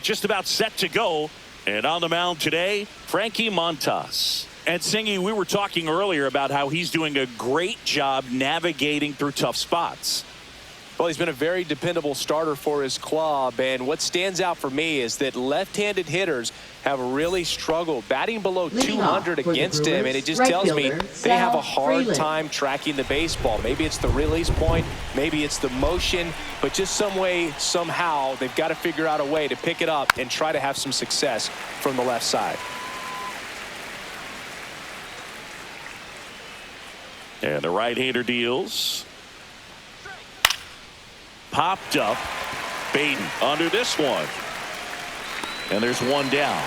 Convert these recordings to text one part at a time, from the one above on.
Just about set to go. And on the mound today, Frankie Montas. And Singy, we were talking earlier about how he's doing a great job navigating through tough spots. Well, he's been a very dependable starter for his club, and what stands out for me is that left-handed hitters have really struggled batting below 200 against him, and it just tells me they have a hard time tracking the baseball. Maybe it's the release point, maybe it's the motion, but just some way, somehow, they've got to figure out a way to pick it up and try to have some success from the left side. And the right-hander deals. Popped up. Baden under this one. And there's one down.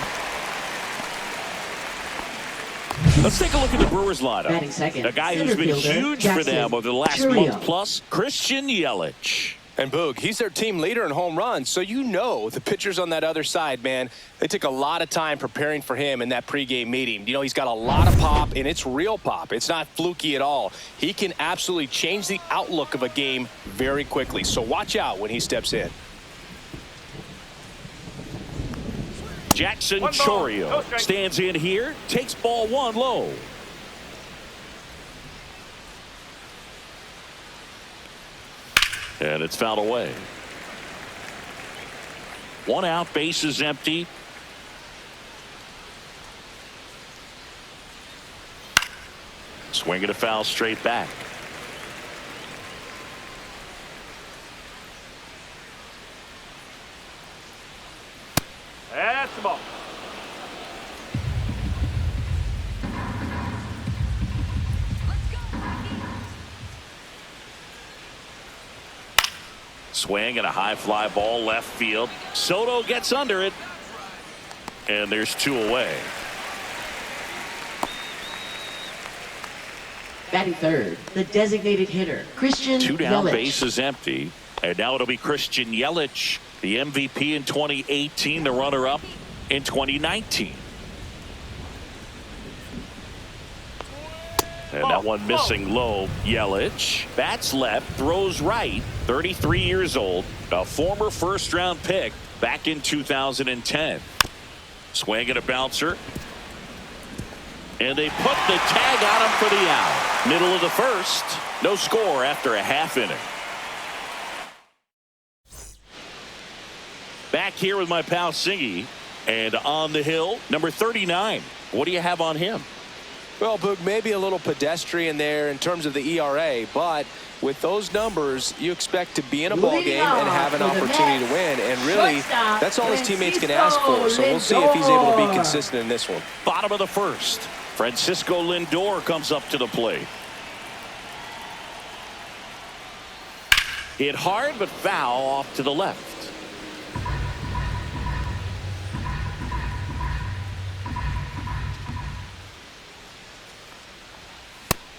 Let's take a look at the Brewers lineup. A guy who's been huge for them over the last month plus, Christian Yelich. And Boog, he's their team leader in home runs, so you know the pitchers on that other side, man, they took a lot of time preparing for him in that pregame meeting. You know, he's got a lot of pop, and it's real pop. It's not fluky at all. He can absolutely change the outlook of a game very quickly, so watch out when he steps in. Jackson Chourio stands in here, takes ball one low. And it's fouled away. One out, base is empty. Swinging a foul straight back. That's the ball. Swing and a high fly ball left field. Soto gets under it. And there's two away. Batting third, the designated hitter, Christian Yelich. Two down, base is empty. And now it'll be Christian Yelich, the MVP in 2018, the runner-up in 2019. And that one missing low. Yelich bats left, throws right. 33 years old, a former first-round pick back in 2010. Swing and a bouncer. And they put the tag on him for the out. Middle of the first. No score after a half inning. Back here with my pal Singy. And on the hill, number 39. What do you have on him? Well, Boog, maybe a little pedestrian there in terms of the ERA, but with those numbers, you expect to be in a ball game and have an opportunity to win. And really, that's all his teammates can ask for. So we'll see if he's able to be consistent in this one. Bottom of the first. Francisco Lindor comes up to the plate. Hit hard, but foul off to the left.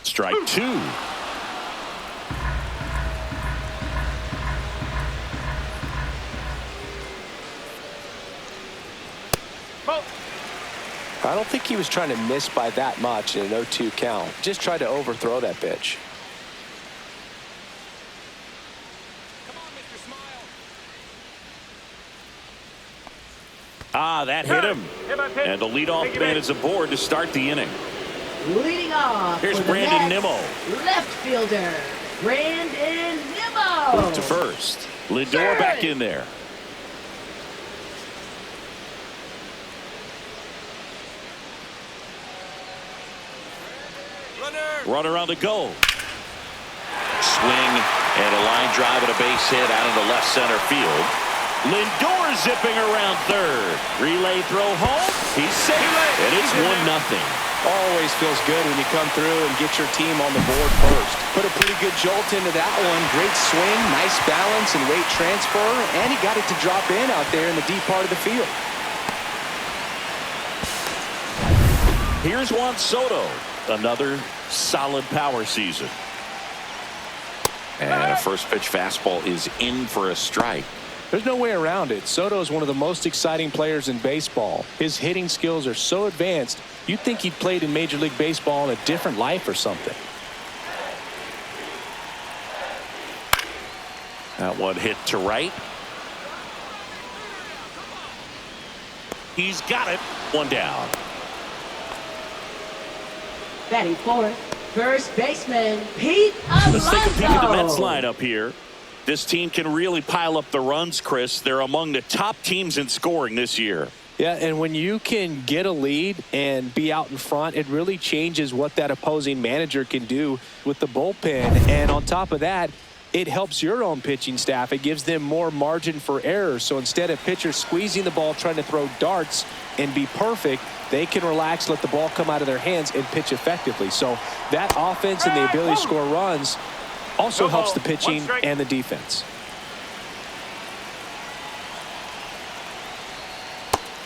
Strike two. I don't think he was trying to miss by that much in an 0-2 count. Just tried to overthrow that pitch. That hit him. And the leadoff man is aboard to start the inning. Leading off. Here's Brandon Nimmo. Left fielder, Brandon Nimmo. Move to first. Lindor back in there. Runner on the go. Swing and a line drive and a base hit out into left center field. Lindor zipping around third. Relay throw home. He's safe. And it's 1-0. Always feels good when you come through and get your team on the board first. Put a pretty good jolt into that one. Great swing, nice balance and weight transfer, and he got it to drop in out there in the deep part of the field. Here's Juan Soto. Another solid power season. And a first pitch fastball is in for a strike. There's no way around it. Soto is one of the most exciting players in baseball. His hitting skills are so advanced, you'd think he'd played in Major League Baseball in a different life or something. That one hit to right. He's got it. One down. Batting fourth, first baseman Pete Alonso. Let's take a peek at the Mets lineup here. This team can really pile up the runs, Chris. They're among the top teams in scoring this year. Yeah, and when you can get a lead and be out in front, it really changes what that opposing manager can do with the bullpen. And on top of that, it helps your own pitching staff. It gives them more margin for error. So instead of pitchers squeezing the ball, trying to throw darts and be perfect, they can relax, let the ball come out of their hands, and pitch effectively. So that offense and the ability to score runs also helps the pitching and the defense.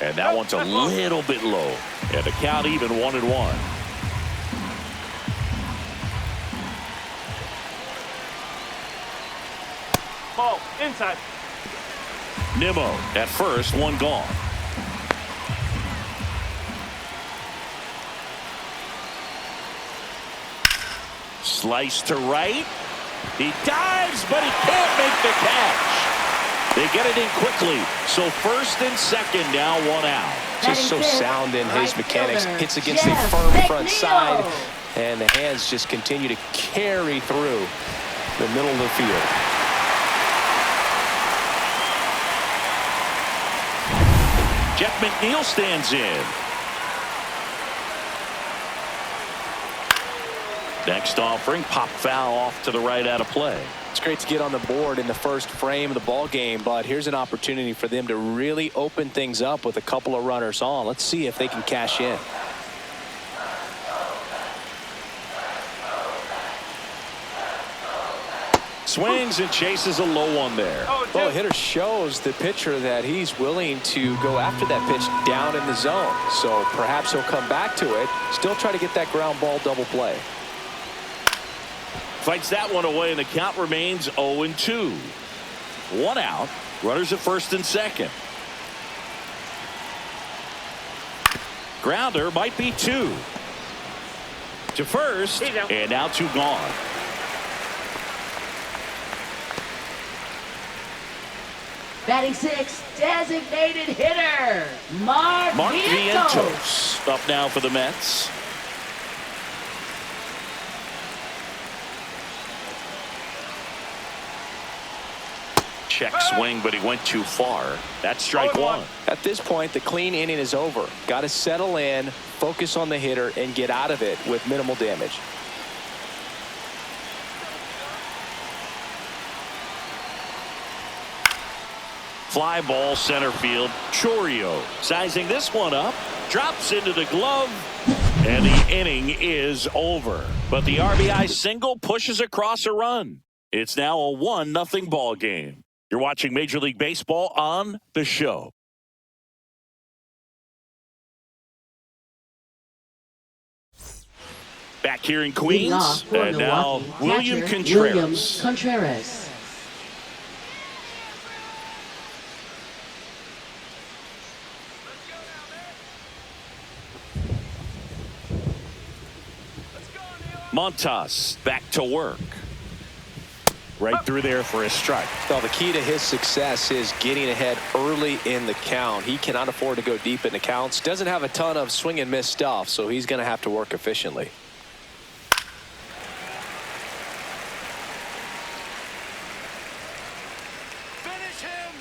And that one's a little bit low. And the count even 1-1. Ball inside. Nimmo at first, one gone. Slice to right. He dives, but he can't make the catch. They get it in quickly. So first and second, now one out. Just so sound in his mechanics. Hits against the firm front side, and the hands just continue to carry through the middle of the field. Jeff McNeil stands in. Next offering, pop foul off to the right out of play. It's great to get on the board in the first frame of the ball game, but here's an opportunity for them to really open things up with a couple of runners on. Let's see if they can cash in. Swings and chases a low one there. Well, the hitter shows the pitcher that he's willing to go after that pitch down in the zone. So perhaps he'll come back to it, still try to get that ground ball double play. Fights that one away, and the count remains 0-2. One out. Runners at first and second. Grounder might be two. To first, and now two gone. Batting sixth, designated hitter Mark Vientos. Up now for the Mets. Check swing, but he went too far. That's strike one. At this point, the clean inning is over. Got to settle in, focus on the hitter, and get out of it with minimal damage. Fly ball center field. Chorio sizing this one up. Drops into the glove. And the inning is over. But the RBI single pushes across a run. It's now a 1-0 ball game. You're watching Major League Baseball on The Show. Back here in Queens. And now William Contreras. Montas back to work. Right through there for a strike. Well, the key to his success is getting ahead early in the count. He cannot afford to go deep in the counts. Doesn't have a ton of swing and miss stuff, so he's going to have to work efficiently. Finish him.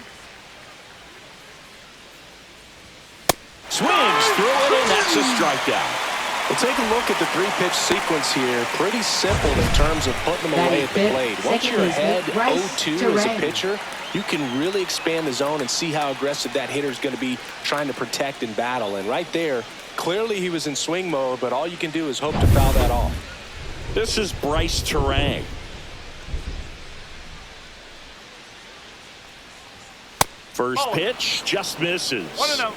Swings through it, and that's a strikeout. Well, take a look at the three-pitch sequence here. Pretty simple in terms of putting them away at the plate. Once you're ahead 0-2 as a pitcher, you can really expand the zone and see how aggressive that hitter is going to be trying to protect and battle. And right there, clearly he was in swing mode, but all you can do is hope to foul that off. This is Bryce Terang. First pitch just misses. 1-0.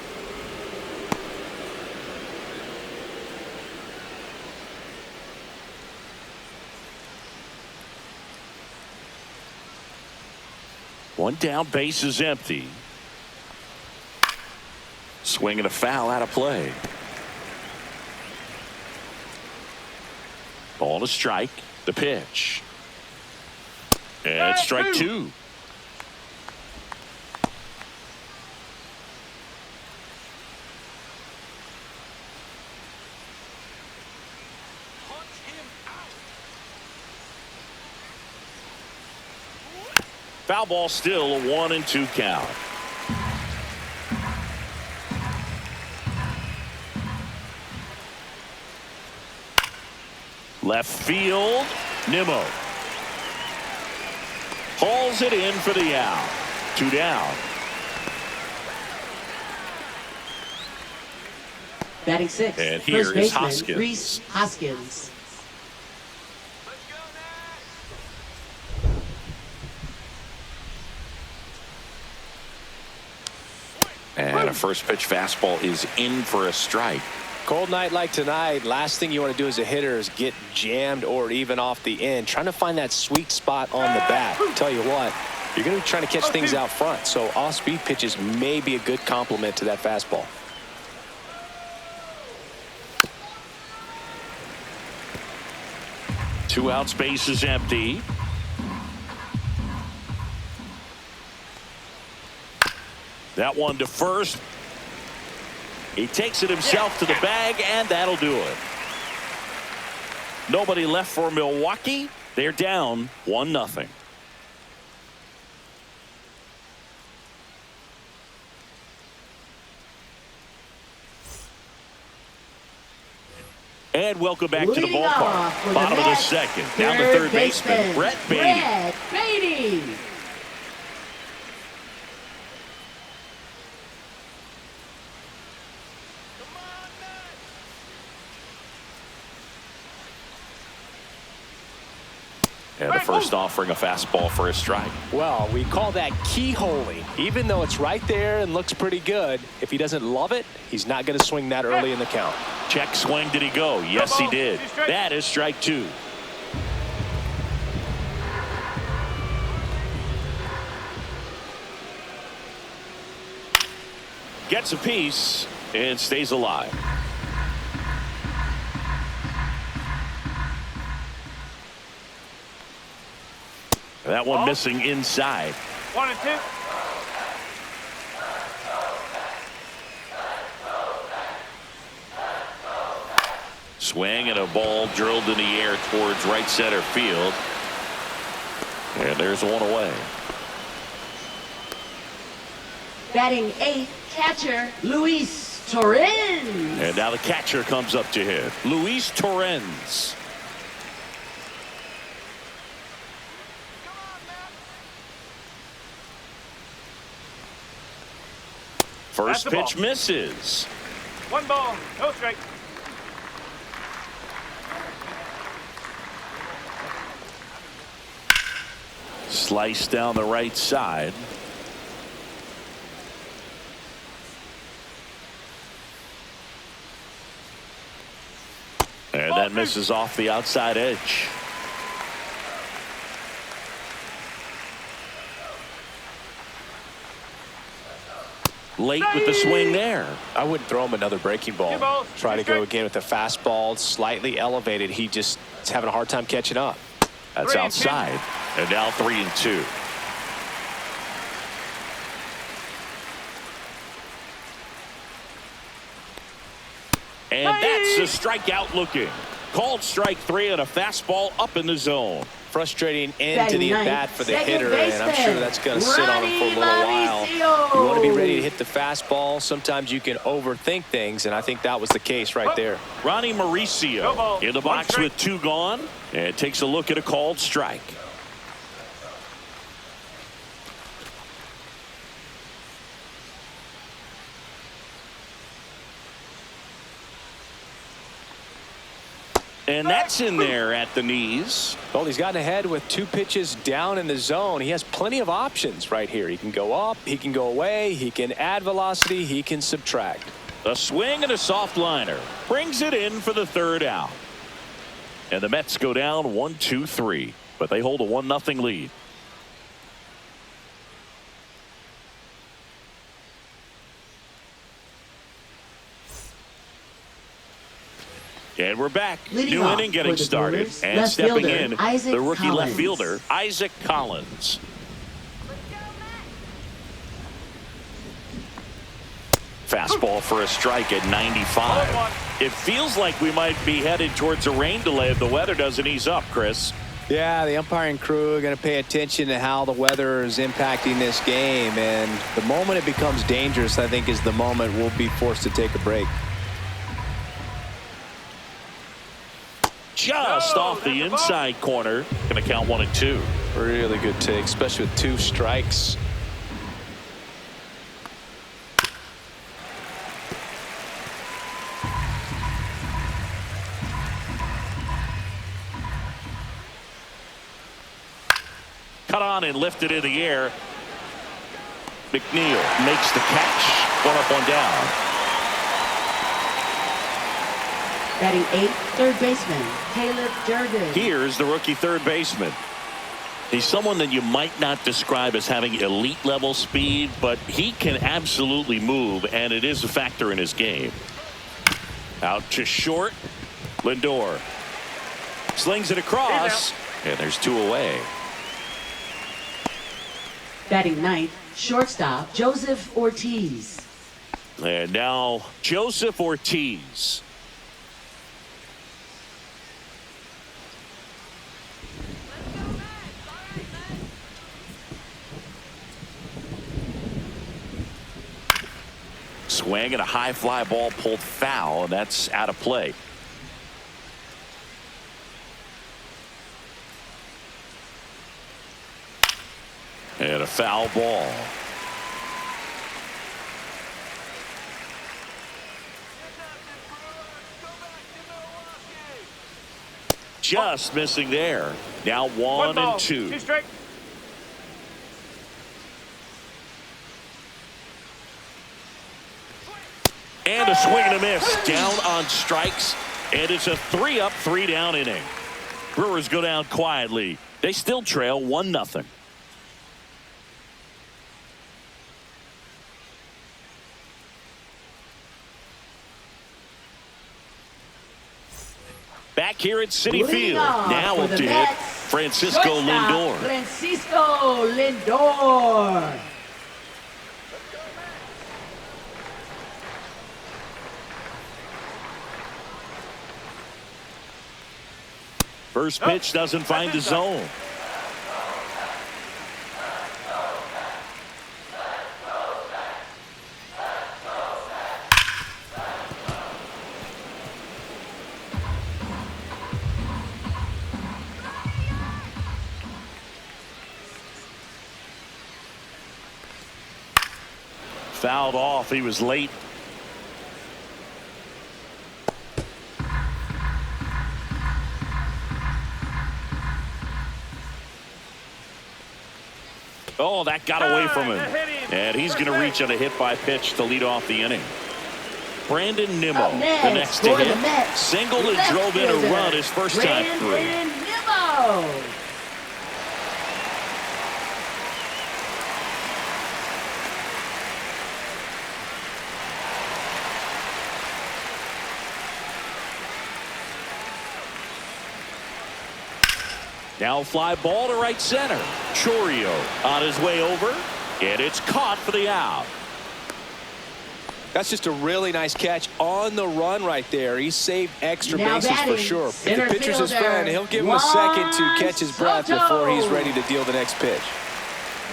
One down, base is empty. Swing and a foul out of play. Ball to strike. The pitch. And strike two. Foul ball, still a 1-2 count. Left field, Nimmo hauls it in for the out. 2 down. Batting 6. And here First is baseman, Hoskins. Rhys Hoskins. And a first pitch fastball is in for a strike. Cold night like tonight, last thing you want to do as a hitter is get jammed or even off the end. Trying to find that sweet spot on the bat. Tell you what, you're going to be trying to catch things out front, so off-speed pitches may be a good complement to that fastball. Two out, space is empty. That one to first. He takes it himself to the bag, and that'll do it. Nobody left for Milwaukee. They're down 1-0. And welcome back to the ballpark. Bottom of the second. Down to third baseman, Brett Beatty. And the first offering a fastball for a strike. Well, we call that keyholing. Even though it's right there and looks pretty good, if he doesn't love it, he's not going to swing that early in the count. Check swing. Did he go? Yes, he did. That is strike 2. Gets a piece and stays alive. That one missing inside. 1-2. Swing and a ball drilled in the air towards right center field. And there's one away. Batting 8, catcher Luis Torrens. And now the catcher comes up to hit. Luis Torrens. First pitch misses. 1 ball, no strike. Slice down the right side. And that misses off the outside edge. Late with the swing there. I wouldn't throw him another breaking ball. Try to go again with the fastball, slightly elevated. He just is having a hard time catching up. That's outside. And now 3-2. And that's a strikeout looking. Called strike 3 and a fastball up in the zone. Frustrating end to the at-bat for the hitter, and I'm sure that's going to sit on him for a little while. You Mauricio. want to be ready to hit the fastball. Sometimes you can overthink things, and I think that was the case right there. Ronnie Mauricio in the box with 2 gone, and takes a look at a called strike. And that's in there at the knees. Well, he's gotten ahead with 2 pitches down in the zone. He has plenty of options right here. He can go up, he can go away, he can add velocity, he can subtract. A swing and a soft liner brings it in for the 3rd out. And the Mets go down 1-2-3, but they hold a 1-0 lead. And we're back. Leading New off inning getting for the started. Brewers, And left stepping fielder, in, Isaac the rookie left Collins. fielder, Isaac Collins. Fastball for a strike at 95. It feels like we might be headed towards a rain delay if the weather doesn't ease up, Chris. Yeah, the umpiring crew are going to pay attention to how the weather is impacting this game. And the moment it becomes dangerous, I think, is the moment we'll be forced to take a break. Just off the inside corner. Going to count 1 and 2. Really good take, especially with 2 strikes. Cut on and lifted in the air. McNeil makes the catch. 1 up, 1 down. Batting 8th, third baseman, Caleb Durden. Here's the rookie third baseman. He's someone that you might not describe as having elite level speed, but he can absolutely move, and it is a factor in his game. Out to short. Lindor slings it across, and there's 2 away. Batting 9th, shortstop, Joseph Ortiz. And now Joseph Ortiz. Swing and a high fly ball pulled foul, and that's out of play. And a foul ball. Just missing there. Now 1 and 2. 2 strike. And a swing and a miss. Down on strikes. And it's a 3-up, 3-down inning. Brewers go down quietly. They still trail 1-0. Back here at Citi Field. Now up to hit Francisco Lindor. Francisco Lindor. First pitch doesn't find the zone. Fouled off. He was late. Oh, that got away from him. And he's going to reach on a hit by pitch to lead off the inning. Brandon Nimmo, the next to hit. Singled and drove in a run his first time through. Brandon Nimmo. Now fly ball to right center. Chourio on his way over, and it's caught for the out. That's just a really nice catch on the run right there. He saved extra Now bases for sure. If the pitcher's his friend, he'll give him a second to catch his breath before he's ready to deal the next pitch.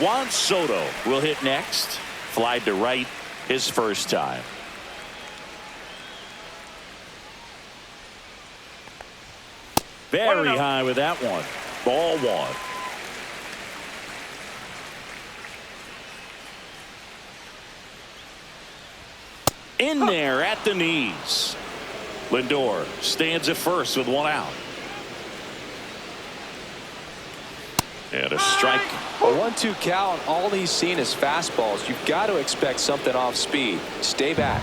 Juan Soto will hit next. Flied to right his first time. Very high with that one. Ball 1. In there at the knees. Lindor stands at first with 1 out. And a strike. A 1-2 count. All he's seen is fastballs. You've got to expect something off speed. Stay back.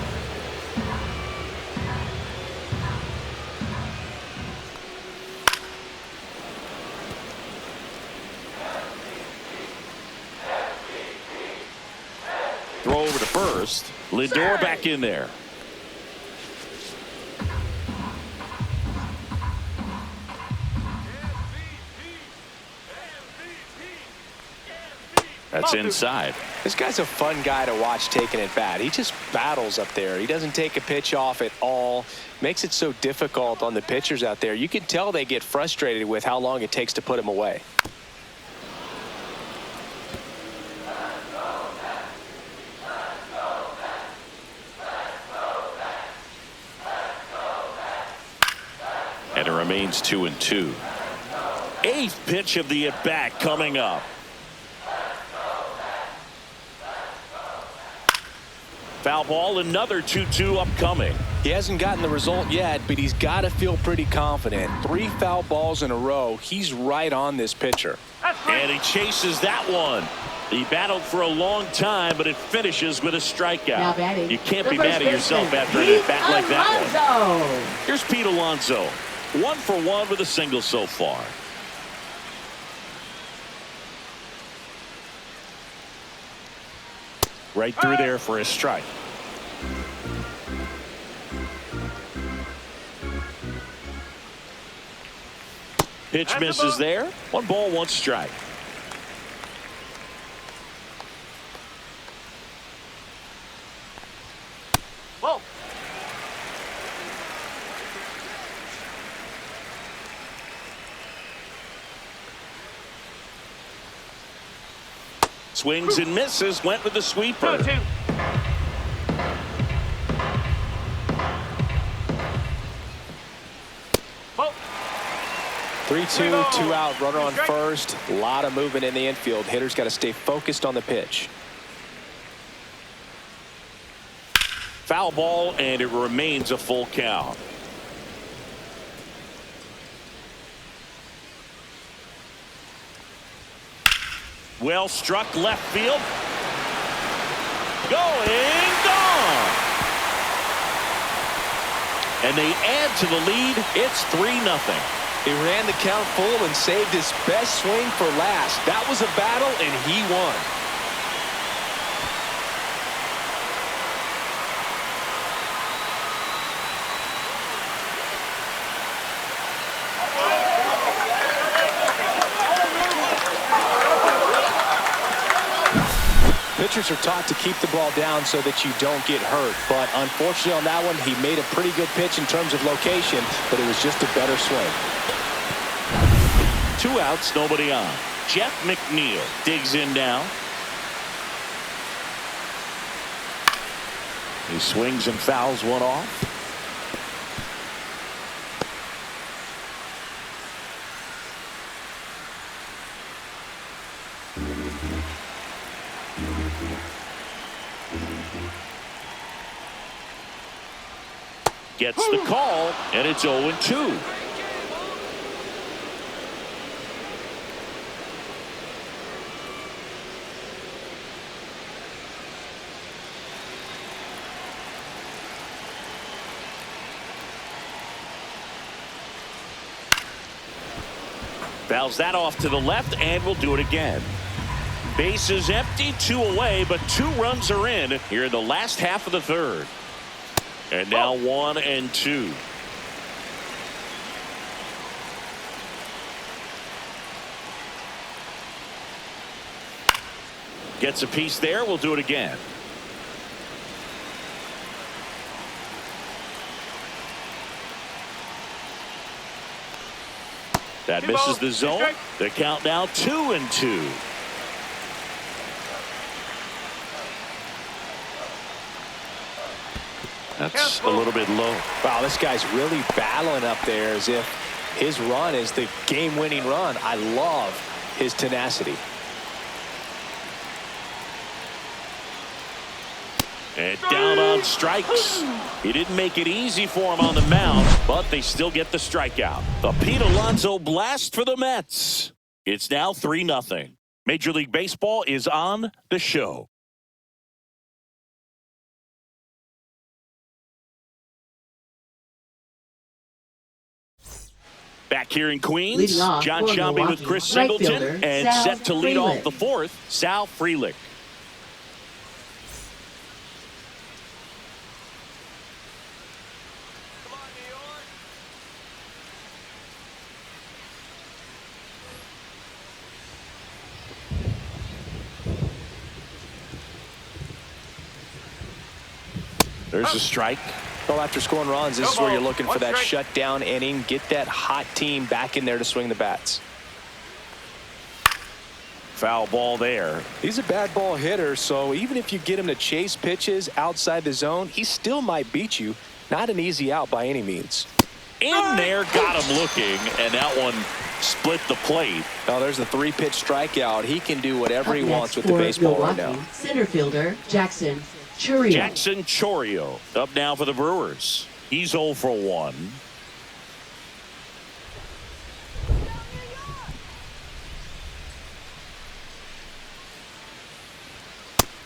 Throw over to first. Lindor back in there. That's inside. This guy's a fun guy to watch taking at bat. He just battles up there. He doesn't take a pitch off at all. Makes it so difficult on the pitchers out there. You can tell they get frustrated with how long it takes to put him away. And it remains 2-2. Eighth pitch of the at-bat coming up. Foul ball, another 2-2 upcoming. He hasn't gotten the result yet, but he's got to feel pretty confident. 3 foul balls in a row. He's right on this pitcher. And he chases that one. He battled for a long time, but it finishes with a strikeout. You can't be mad at yourself after an at-bat like that one. Here's Pete Alonso. 1 for 1 with a single so far. Right through there for a strike. Pitch misses there. 1 ball, 1 strike. Whoa. Swings and misses. Went with the sweeper. 2-2. 3-2, 2 out, runner on first. A lot of movement in the infield. Hitter's got to stay focused on the pitch. Foul ball, and it remains a full count. Well struck left field. Going, gone. And they add to the lead. It's 3-0. He ran the count full and saved his best swing for last. That was a battle, and he won. Pitchers are taught to keep the ball down so that you don't get hurt. But unfortunately on that one, he made a pretty good pitch in terms of location, but it was just a better swing. 2 outs, nobody on. Jeff McNeil digs in now. He swings and fouls one off. Gets the call, and it's 0-2. Fouls that off to the left, and we'll do it again. Bases empty, 2 away, but 2 runs are in here in the last half of the third. And now 1-2. Gets a piece there. We'll do it again. That misses the zone. The count now 2-2. That's a little bit low. Wow, this guy's really battling up there as if his run is the game-winning run. I love his tenacity. And down on strikes. He didn't make it easy for him on the mound, but they still get the strikeout. The Pete Alonso blast for the Mets. It's now 3-0. Major League Baseball is on the show. Back here in Queens, John Shambi with Chris Singleton, and set to lead off the fourth, Sal Frelick. There's a strike. Well, after scoring runs, this is where you're looking for that One shutdown inning. Get that hot team back in there to swing the bats. Foul ball there. He's a bad ball hitter, so even if you get him to chase pitches outside the zone, he still might beat you. Not an easy out by any means. In there, got him looking, and that one split the plate. Oh, there's a 3-pitch strikeout. He can do whatever he Up wants next with the for baseball right Milwaukee, now. center fielder Jackson Churio. Jackson Chorio up now for the Brewers. He's 0 for 1.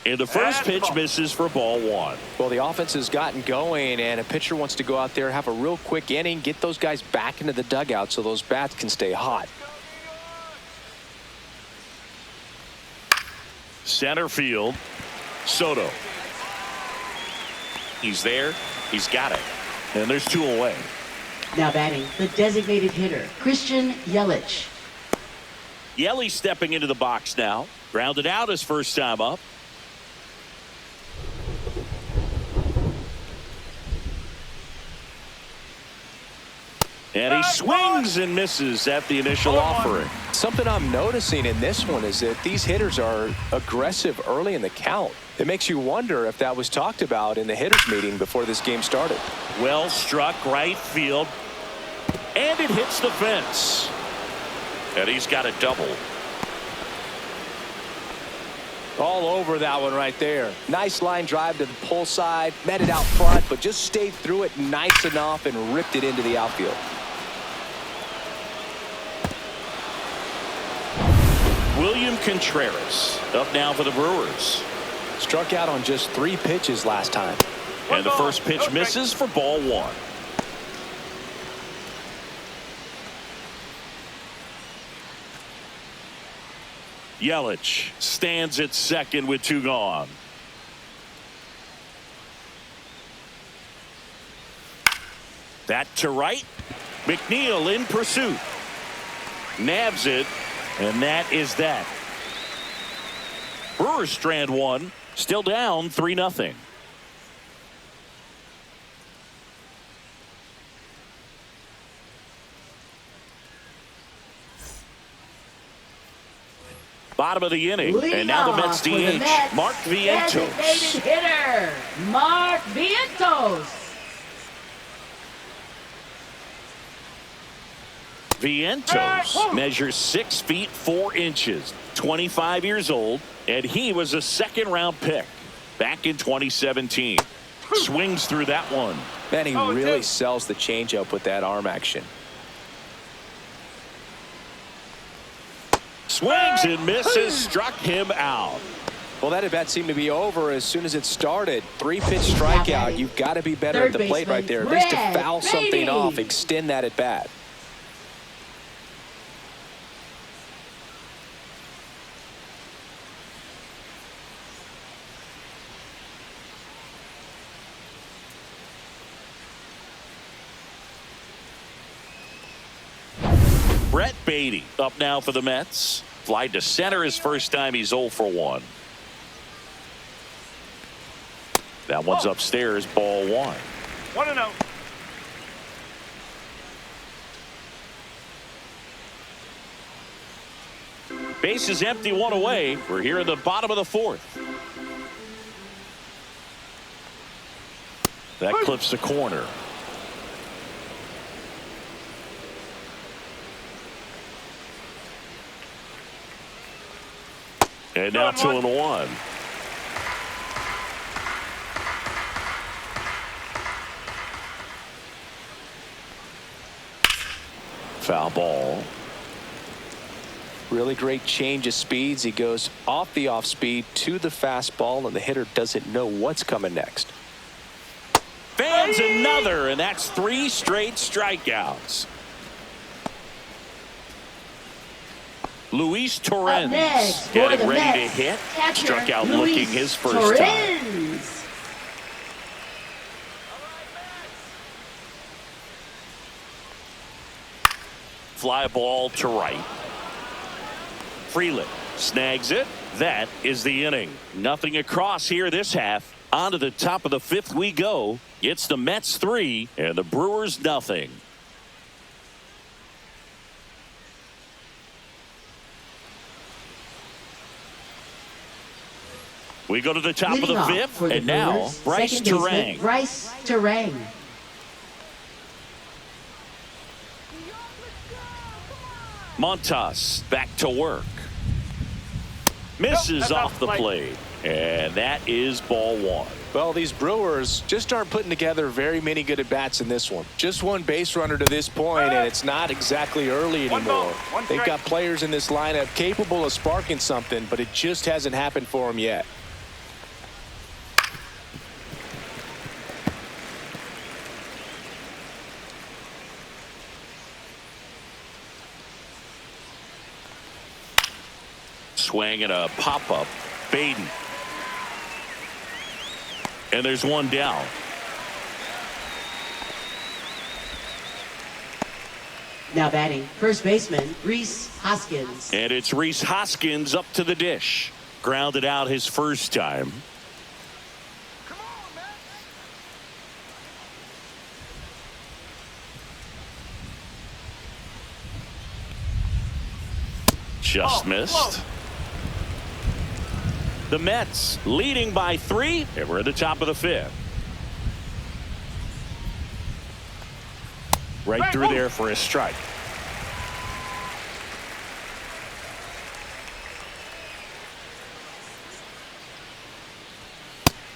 And the first pitch misses for ball 1. Well, the offense has gotten going, and a pitcher wants to go out there, have a real quick inning, get those guys back into the dugout so those bats can stay hot. Center field, Soto. He's there. He's got it. And there's 2 away. Now batting, the designated hitter, Christian Yelich. Yelich stepping into the box now. Grounded out his first time up. And he swings and misses at the initial offering. Something I'm noticing in this one is that these hitters are aggressive early in the count. It makes you wonder if that was talked about in the hitters meeting before this game started. Well struck right field. And it hits the fence. And he's got a double. All over that one right there. Nice line drive to the pull side. Met it out front, but just stayed through it nice enough and ripped it into the outfield. William Contreras up now for the Brewers. Struck out on just 3 pitches last time. And the first pitch misses for ball 1. Yelich stands at second with 2 gone. That to right. McNeil in pursuit. Nabs it, and that is that. Brewers strand 1, still down 3-0. Bottom of the inning, and now the Mets DH, Mark Vientos. Designated hitter, Mark Vientos. Vientos measures 6 feet 4 inches, 25 years old, and he was a second-round pick back in 2017. Swings through that one. Man, he really sells the changeup with that arm action. Swings and misses, struck him out. Well, that at bat seemed to be over as soon as it started. 3-pitch strikeout. You've got to be better at the plate right there. At least to foul something off, extend that at bat. Brett Beatty up now for the Mets. Fly to center his first time. He's 0 for 1. That one's upstairs, ball 1. 1-0. Base is empty, 1 away. We're here in the bottom of the 4th. That clips the corner. And now 2-1. Foul ball. Really great change of speeds. He goes off the off speed to the fastball, and the hitter doesn't know what's coming next. Fans another, and that's 3 straight strikeouts. Luis Torrens getting ready to hit. Struck out looking his first time. Fly ball to right. Freeland snags it. That is the inning. Nothing across here this half. On to the top of the fifth we go. It's the Mets 3 and the Brewers nothing. We go to the top of the fifth, and now Bryce Terang. Bryce Terang. Montas back to work. Misses off the plate. And that is ball one. Well, these Brewers just aren't putting together very many good at-bats in this one. Just one base runner to this point, and it's not exactly early anymore. They've got players in this lineup capable of sparking something, but it just hasn't happened for them yet. Swing and a pop-up. Baden. And there's one down. Now batting, first baseman, Rhys Hoskins. And it's Rhys Hoskins up to the dish. Grounded out his first time. Come on, man. Just missed. The Mets leading by 3, and we're at the top of the fifth. Right through there for a strike.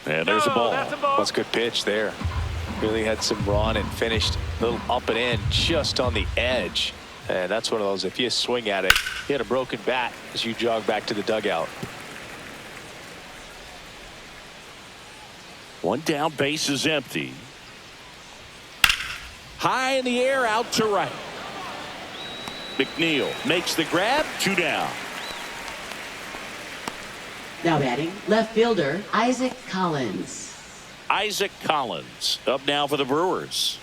And there's a ball. That's a good pitch there. Really had some run and finished a little up and in just on the edge. And that's one of those, if you swing at it, you hit a broken bat as you jog back to the dugout. One down, base is empty. High in the air, out to right. McNeil makes the grab, 2 down. Now batting, left fielder, Isaac Collins. Isaac Collins up now for the Brewers.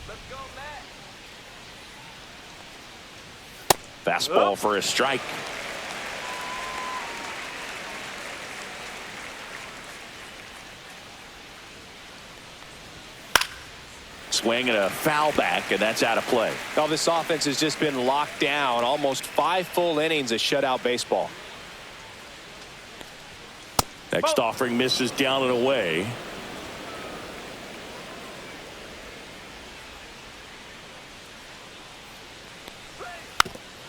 Let's go, Matt. Fastball for a strike. Swing and a foul back, and that's out of play. Well, this offense has just been locked down. Almost 5 full innings of shutout baseball. Next offering misses down and away.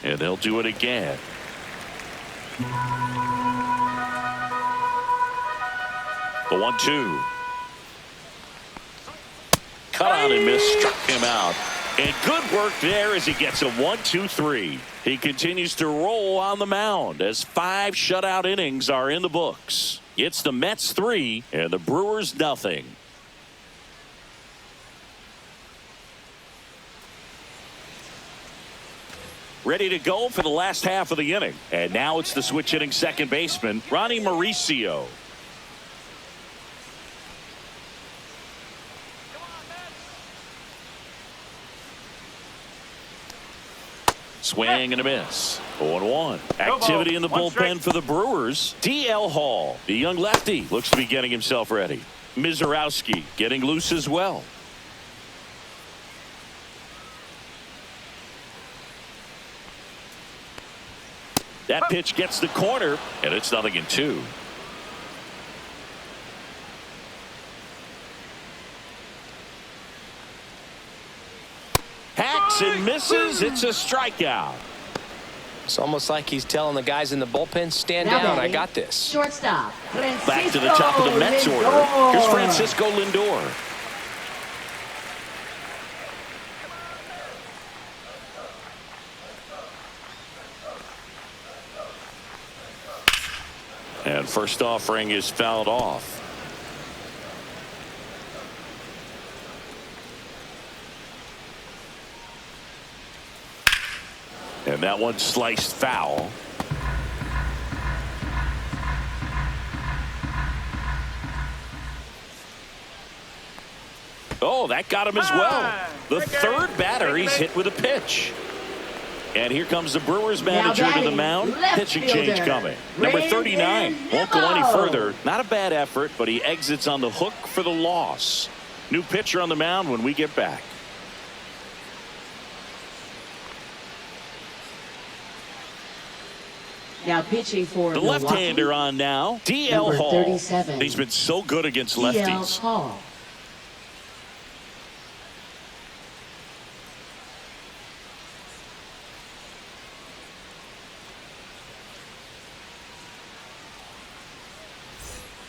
And they'll do it again. The 1-2. Cut out and missed, struck him out. And good work there as he gets a 1-2-3. He continues to roll on the mound as 5 shutout innings are in the books. It's the Mets 3 and the Brewers nothing. Ready to go for the last half of the inning. And now it's the switch hitting second baseman, Ronnie Mauricio. Swing and a miss. 0-1. Activity in the bullpen for the Brewers. D.L. Hall, the young lefty, looks to be getting himself ready. Mizorowski getting loose as well. That pitch gets the corner, and it's 0-2. Hacks and misses. It's a strikeout. It's almost like he's telling the guys in the bullpen, stand Now down, batting, I got this. Shortstop, Back to the top of the Mets order. Here's Francisco Lindor. And first offering is fouled off. And that one sliced foul. Oh, that got him as well. The third batter he's hit with a pitch. And here comes the Brewers manager to the mound. Pitching change coming. Number 39 won't go any further. Not a bad effort, but he exits on the hook for the loss. New pitcher on the mound when we get back. Now pitching for the left-hander on now, DL Hall. 37. He's been so good against DL lefties. Hall.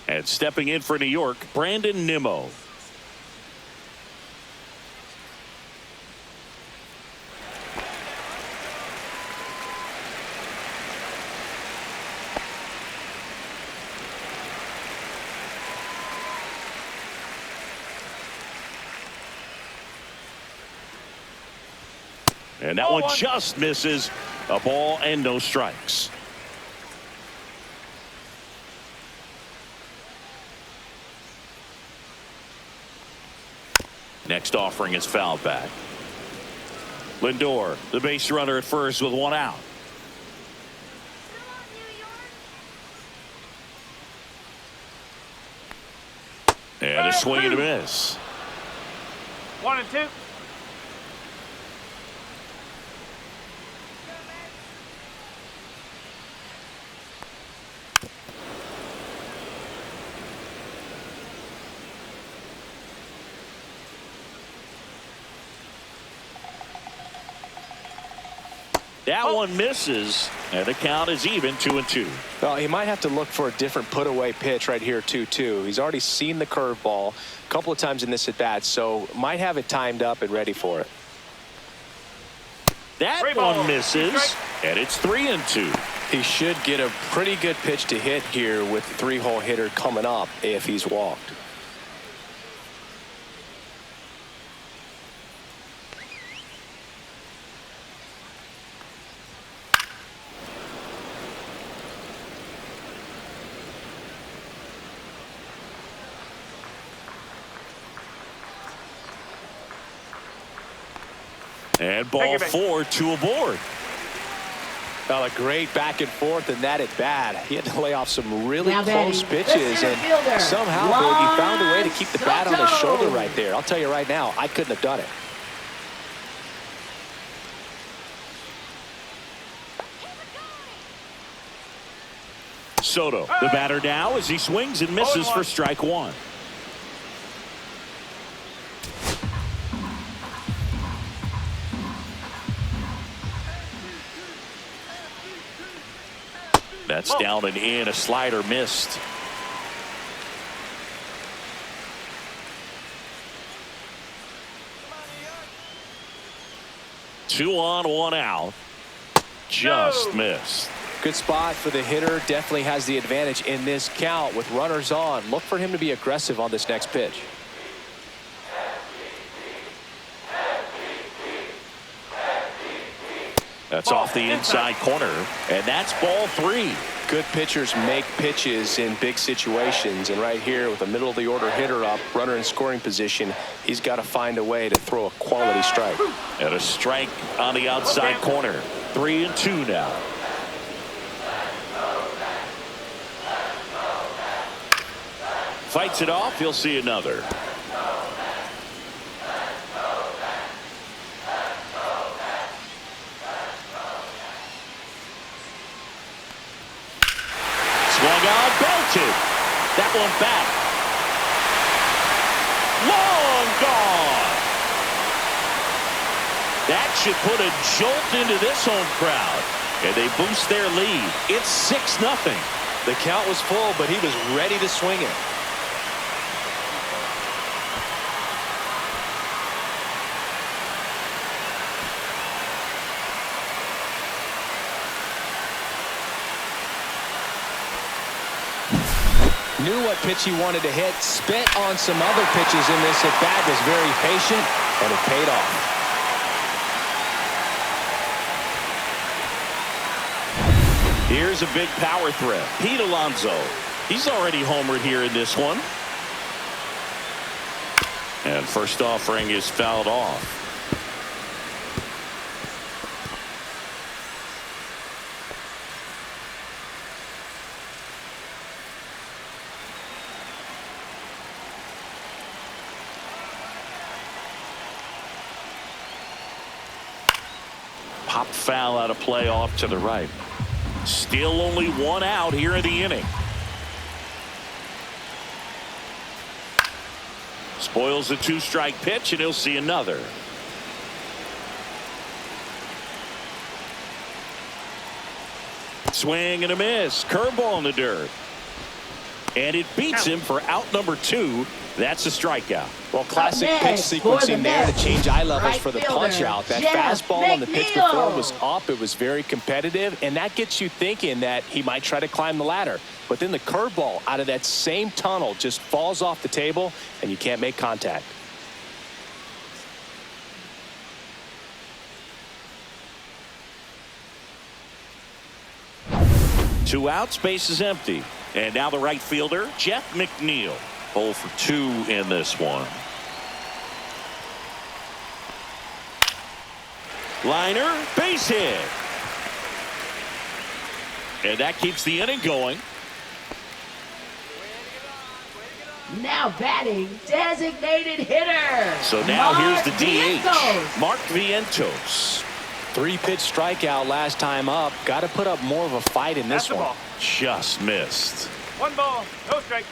And stepping in for New York, Brandon Nimmo. And that one just misses. A ball and no strikes. Next offering is fouled back. Lindor, the base runner at first with one out. And a swing and a miss. 1-2. That one misses, and the count is even 2-2. Well, he might have to look for a different put-away pitch right here, 2-2. He's already seen the curveball a couple of times in this at-bat, so might have it timed up and ready for it. That one misses, and it's 3-2. He should get a pretty good pitch to hit here with the three-hole hitter coming up if he's walked. And ball 4, 2 aboard. Well, a great back and forth in that at bat. He had to lay off some really Now close batting, pitches, and fielder, somehow he found a way to keep the bat on his shoulder right there. I'll tell you right now, I couldn't have done it. Soto, the batter now as he swings and misses for strike one. That's down and in. A slider missed. Two on, one out. Just missed. Good spot for the hitter. Definitely has the advantage in this count with runners on. Look for him to be aggressive on this next pitch. That's off the inside corner, and that's ball 3. Good pitchers make pitches in big situations, and right here with a middle of the order hitter up, runner in scoring position, he's got to find a way to throw a quality strike. And a strike on the outside corner. 3-2 now. Fights it off. He'll see another. Swung on, belted. That one back. Long gone. That should put a jolt into this home crowd. And they boost their lead. It's 6-0. The count was full, but he was ready to swing it. Knew what pitch he wanted to hit, spit on some other pitches in this at bat, was very patient, and it paid off. Here's a big power threat. Pete Alonso. He's already homered here in this one. And first offering is fouled off. Pop foul out of play off to the right. Still only one out here in the inning. Spoils the 2-strike pitch, and he'll see another. Swing and a miss. Curveball in the dirt. And it beats him for out number 2. That's a strikeout. Well, classic pitch sequencing there to change eye levels for the punch out. That fastball on the pitch before was up. It was very competitive, and that gets you thinking that he might try to climb the ladder. But then the curveball out of that same tunnel just falls off the table, and you can't make contact. Two outs, base is empty. And now the right fielder, Jeff McNeil. 0 for 2 in this one. Liner, base hit. And that keeps the inning going. Now batting, designated hitter. So now here's the DH, Vientos. Mark Vientos. 3-pitch strikeout last time up. Got to put up more of a fight in this one. Just missed. 1 ball, no strike.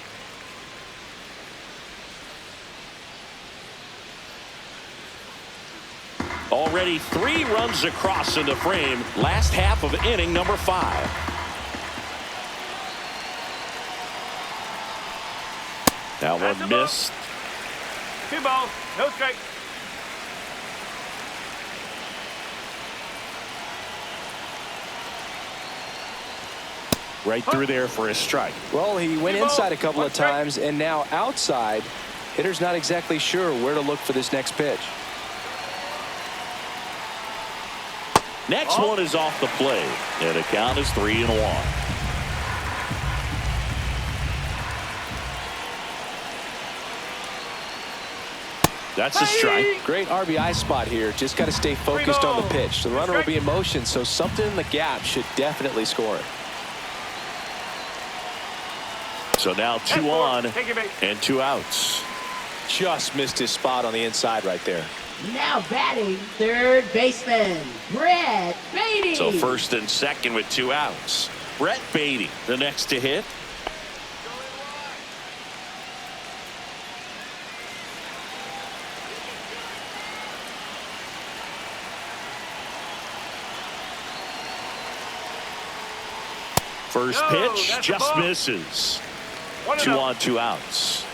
Already 3 runs across in the frame. Last half of inning number 5. Now That's one a ball. missed. 2 balls, no strike. Right through there for a strike. Well, he went inside a couple of 1 strike. times, and now outside. Hitter's not exactly sure where to look for this next pitch. Next one is off the plate, and the count is 3-1. That's a strike. Great RBI spot here. Just got to stay focused on the pitch. The runner will be in motion, so something in the gap should definitely score it. So now 2 on and 2 outs. Just missed his spot on the inside right there. Now batting, third baseman, Brett Beatty. So first and second with 2 outs. Brett Beatty, the next to hit. First pitch just misses. 2 on, 2 outs.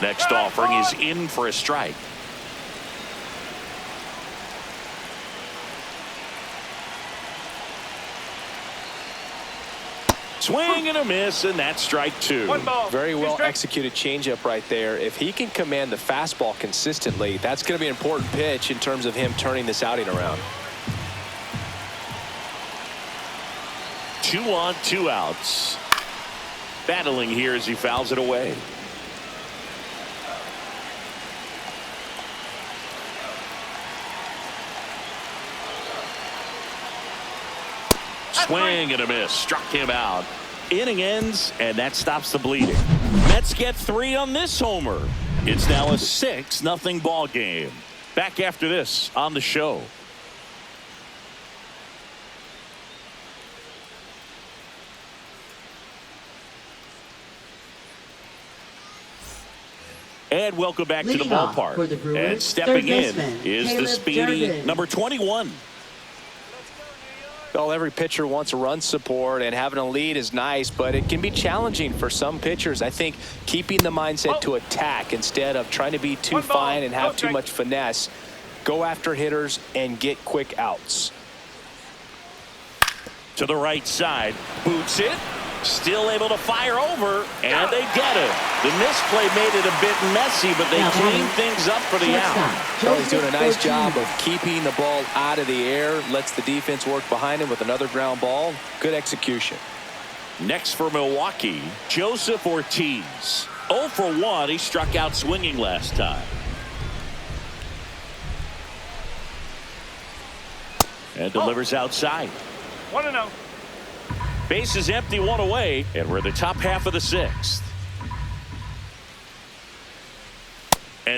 Next offering is in for a strike. Swing and a miss, and that's strike 2. 1 ball. Very well executed changeup right there. If he can command the fastball consistently, that's going to be an important pitch in terms of him turning this outing around. 2 on, 2 outs. Battling here as he fouls it away. Swing and a miss. Struck him out. Inning ends, and that stops the bleeding. Mets get 3 on this homer. It's now a 6-0 ball game. Back after this on the show. And welcome back to the Leading off ballpark. for the Brewers, And stepping in baseman, is the Caleb speedy Jordan. number 21. Well, every pitcher wants a run support, and having a lead is nice, but it can be challenging for some pitchers. I think keeping the mindset to attack instead of trying to be too 1 ball, fine and have no too strike. much finesse. Go after hitters and get quick outs. To the right side. Boots it. Still able to fire over. And they get it. The misplay made it a bit messy, but they Now, clean things up for the out. Well, he's doing a nice job of keeping the ball out of the air. Lets the defense work behind him with another ground ball. Good execution. Next for Milwaukee, Joseph Ortiz. 0 for 1. He struck out swinging last time. And delivers outside. 1-0. Base is empty, 1 away, and we're in the top half of the 6th.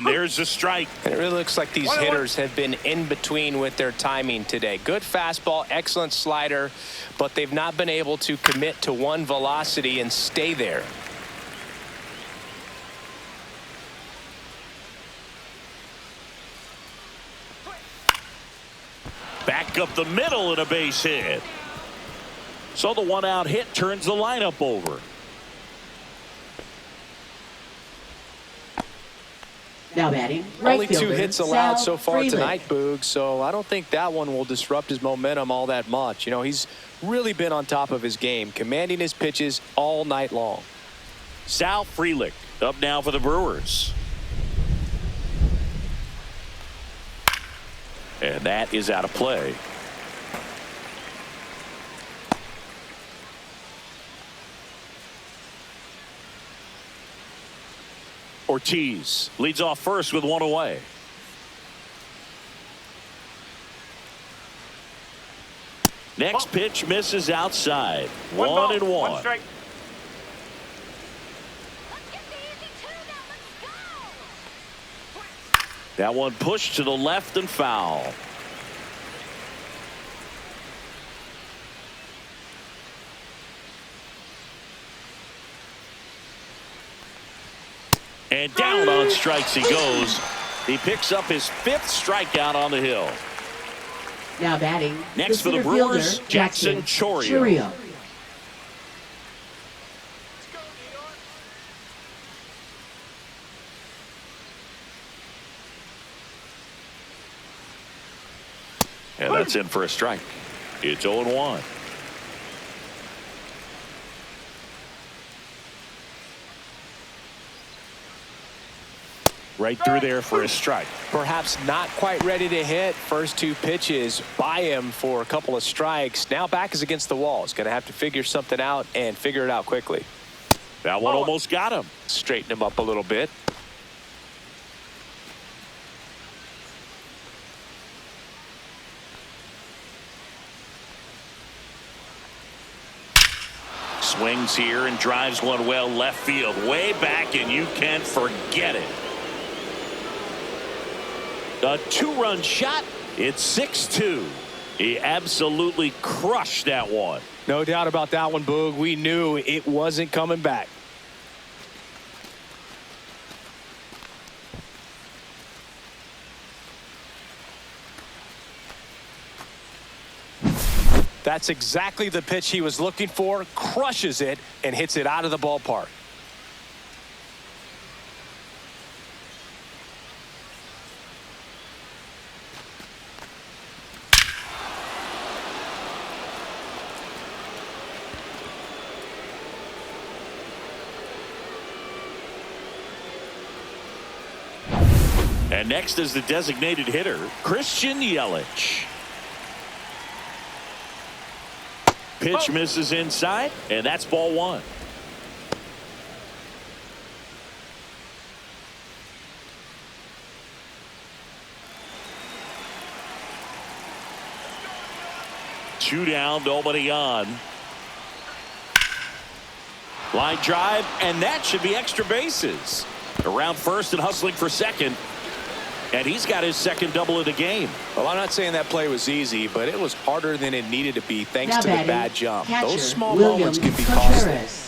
And there's a strike. And it really looks like these hitters have been in between with their timing today. Good fastball, excellent slider, but they've not been able to commit to one velocity and stay there. Back up the middle and a base hit. So the 1-out hit turns the lineup over. Now batting, right Only 2 fielder, hits allowed Sal so far Frelick. tonight, Boog, so I don't think that one will disrupt his momentum all that much. You know, he's really been on top of his game, commanding his pitches all night long. Sal Frelick up now for the Brewers. And that is out of play. Ortiz leads off first with 1 away. Next pitch misses outside. 1-1. 1 strike. That one pushed to the left and foul. And down on strikes he goes. He picks up his 5th strikeout on the hill. Now batting, Next for the center Brewers, fielder, Jackson Chourio. And that's in for a strike. It's 0-1. Right through there for a strike. Perhaps not quite ready to hit. First 2 pitches by him for a couple of strikes. Now back is against the wall. He's going to have to figure something out and figure it out quickly. That one almost got him. Straighten him up a little bit. Swings here and drives one well left field. Way back, and you can forget it. A 2-run shot. It's 6-2. He absolutely crushed that one. No doubt about that one, Boog. We knew it wasn't coming back. That's exactly the pitch he was looking for. Crushes it and hits it out of the ballpark. And next is the designated hitter, Christian Yelich. Pitch misses inside, and that's ball 1. Two down, nobody on. Line drive, and that should be extra bases. Around first and hustling for second. And he's got his 2nd double of the game. Well, I'm not saying that play was easy, but it was harder than it needed to be thanks now to the batting, bad jump. catcher, Those small William moments can be Contreras. costly.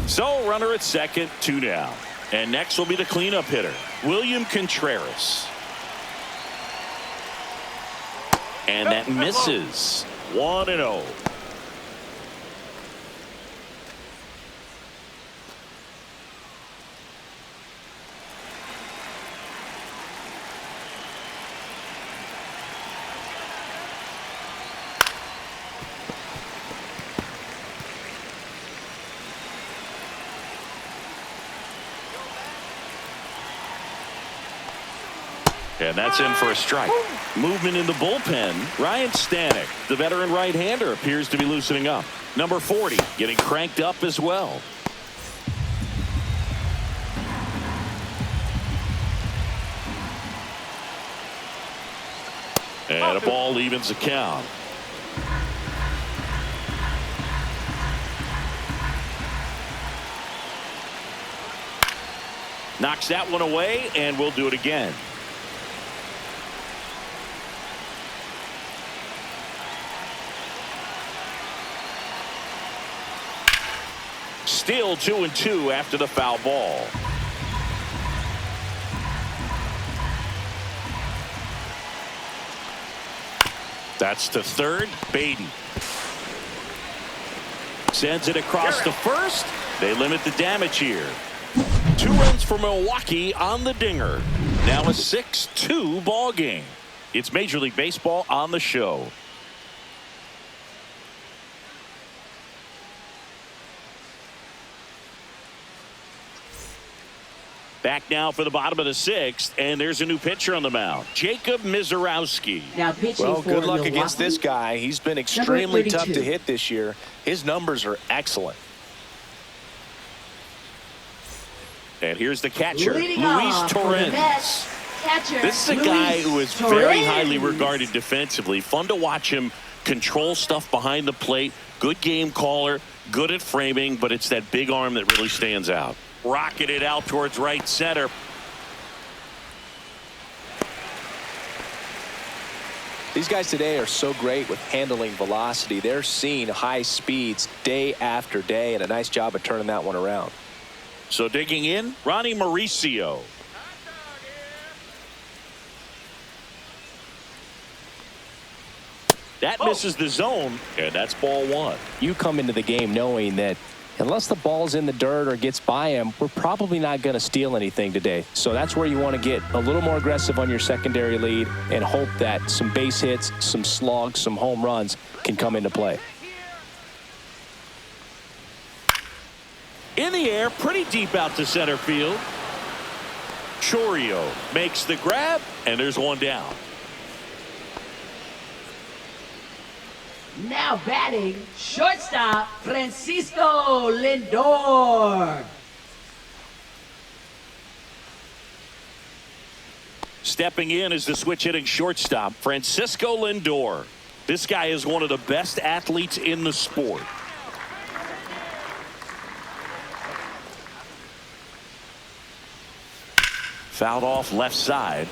So runner at second, 2 down. And next will be the cleanup hitter, William Contreras. And that misses. 1-0. And that's in for a strike. Movement in the bullpen. Ryan Stanek, the veteran right-hander, appears to be loosening up. Number 40 getting cranked up as well. And a ball evens the count. Knocks that one away, and we'll do it again. Still 2-2 after the foul ball. That's to third. Baden sends it across to first. They limit the damage here. 2 runs for Milwaukee on the dinger. Now a 6-2 ball game. It's Major League Baseball on the show. Back now for the bottom of the 6th, and there's a new pitcher on the mound, Jacob Mizorowski. Now pitching Well, for good luck Milwaukee, against this guy. He's been extremely tough 32. to hit this year. His numbers are excellent. And here's the catcher, Leading Luis off for the Torrens. Mets, catcher, This is a Luis guy who is very Torrens. highly regarded defensively. Fun to watch him control stuff behind the plate. Good game caller, good at framing, but it's that big arm that really stands out. Rocketed out towards right center. These guys today are so great with handling velocity. They're seeing high speeds day after day, and a nice job of turning that one around. So digging in, Ronnie Mauricio. That misses the zone, and that's ball 1. You come into the game knowing that unless the ball's in the dirt or gets by him, we're probably not going to steal anything today. So that's where you want to get a little more aggressive on your secondary lead and hope that some base hits, some slugs, some home runs can come into play. In the air, pretty deep out to center field. Chorio makes the grab, and there's one down. Now batting, shortstop, Francisco Lindor. Stepping in is the switch hitting shortstop, Francisco Lindor. This guy is one of the best athletes in the sport. Fouled off left side.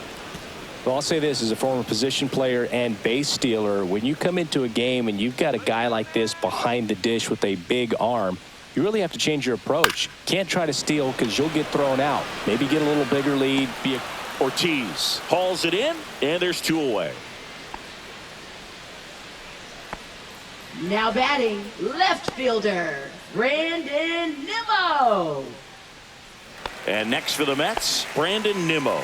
Well, I'll say this as a former position player and base stealer, when you come into a game and you've got a guy like this behind the dish with a big arm, you really have to change your approach. Can't try to steal because you'll get thrown out. Maybe get a little bigger lead. Ortiz hauls it in, and there's 2 away. Now batting, left fielder, Brandon Nimmo. And next for the Mets, Brandon Nimmo.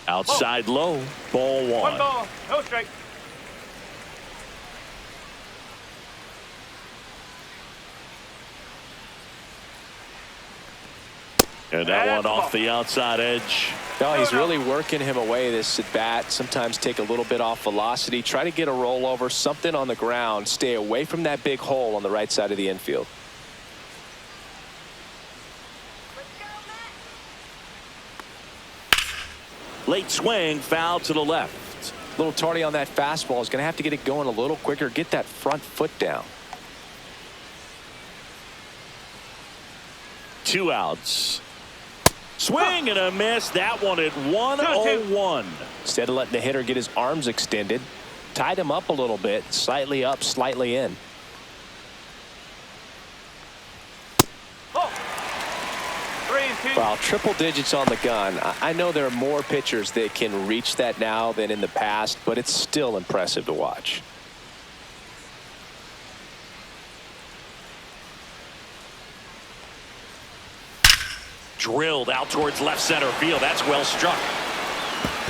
Outside low, ball 1. 1 ball, no strike. And that one off the outside edge. No, he's really working him away this at bat. Sometimes take a little bit off velocity. Try to get a rollover, something on the ground. Stay away from that big hole on the right side of the infield. Late swing, foul to the left. A little tardy on that fastball. Is going to have to get it going a little quicker. Get that front foot down. 2 outs. Swing and a miss. That one at 1-0-1. Instead of letting the hitter get his arms extended, tied him up a little bit, slightly up, slightly in. Wow, triple digits on the gun. I know there are more pitchers that can reach that now than in the past, but it's still impressive to watch. Drilled out towards left center field. That's well struck.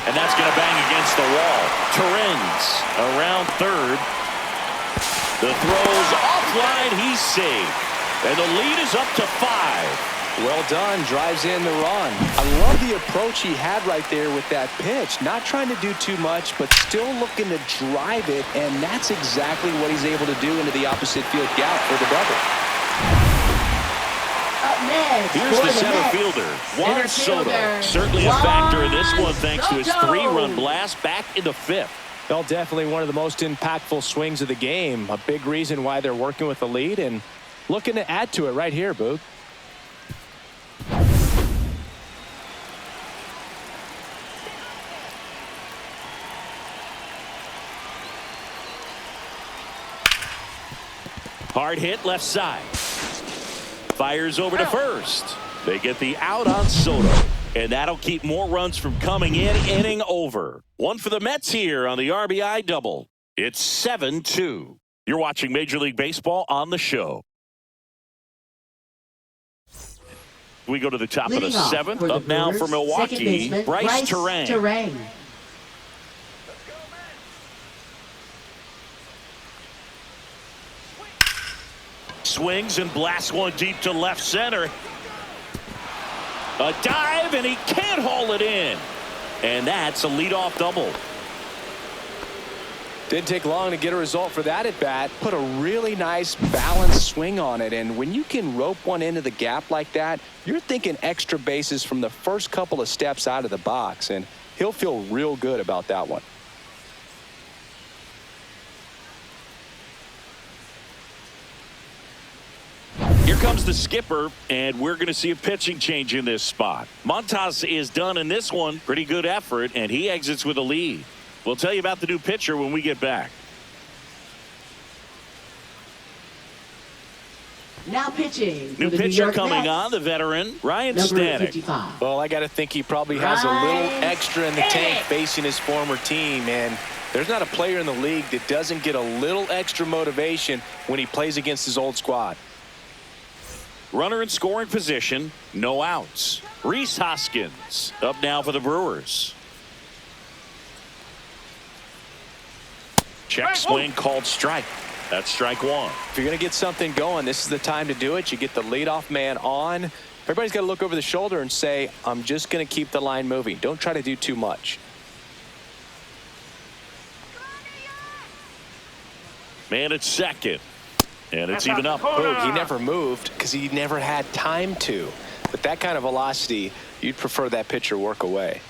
And that's going to bang against the wall. Torrens around third. The throw's offline. He's safe. And the lead is up to 5. Well done. Drives in the run. I love the approach he had right there with that pitch. Not trying to do too much, but still looking to drive it, and that's exactly what he's able to do into the opposite field gap for the double. Up next, here's the center fielder, Juan Soto. Certainly a factor in this one thanks to his 3-run blast back in the 5th. Well, definitely one of the most impactful swings of the game. A big reason why they're working with the lead and looking to add to it right here, Boog. Hard hit left side. Fires over to first. They get the out on Soto. And that'll keep more runs from coming in. Inning over. One for the Mets here on the RBI double. It's 7-2. You're watching Major League Baseball on the show. We go to the top Leading of the 7th. the Up now for Milwaukee, Bryce Terang. Swings and blasts one deep to left center. A dive, and he can't haul it in. And that's a leadoff double. Didn't take long to get a result for that at bat. Put a really nice balanced swing on it. And when you can rope one into the gap like that, you're thinking extra bases from the first couple of steps out of the box. And he'll feel real good about that one. Here comes the skipper, and we're going to see a pitching change in this spot. Montas is done in this one. Pretty good effort, and he exits with a lead. We'll tell you about the new pitcher when we get back. Now pitching. New pitcher coming on, the veteran, Ryan Stanek. 55. Well, I got to think he probably has a little extra in the tank facing his former team. And there's not a player in the league that doesn't get a little extra motivation when he plays against his old squad. Runner in scoring position, no outs. Rhys Hoskins up now for the Brewers. Check swing called strike. That's strike one. If you're going to get something going, this is the time to do it. You get the leadoff man on. Everybody's got to look over the shoulder and say, I'm just going to keep the line moving. Don't try to do too much. Man at second. And it's even up. Boog, he never moved because he never had time to. With that kind of velocity, you'd prefer that pitcher work away.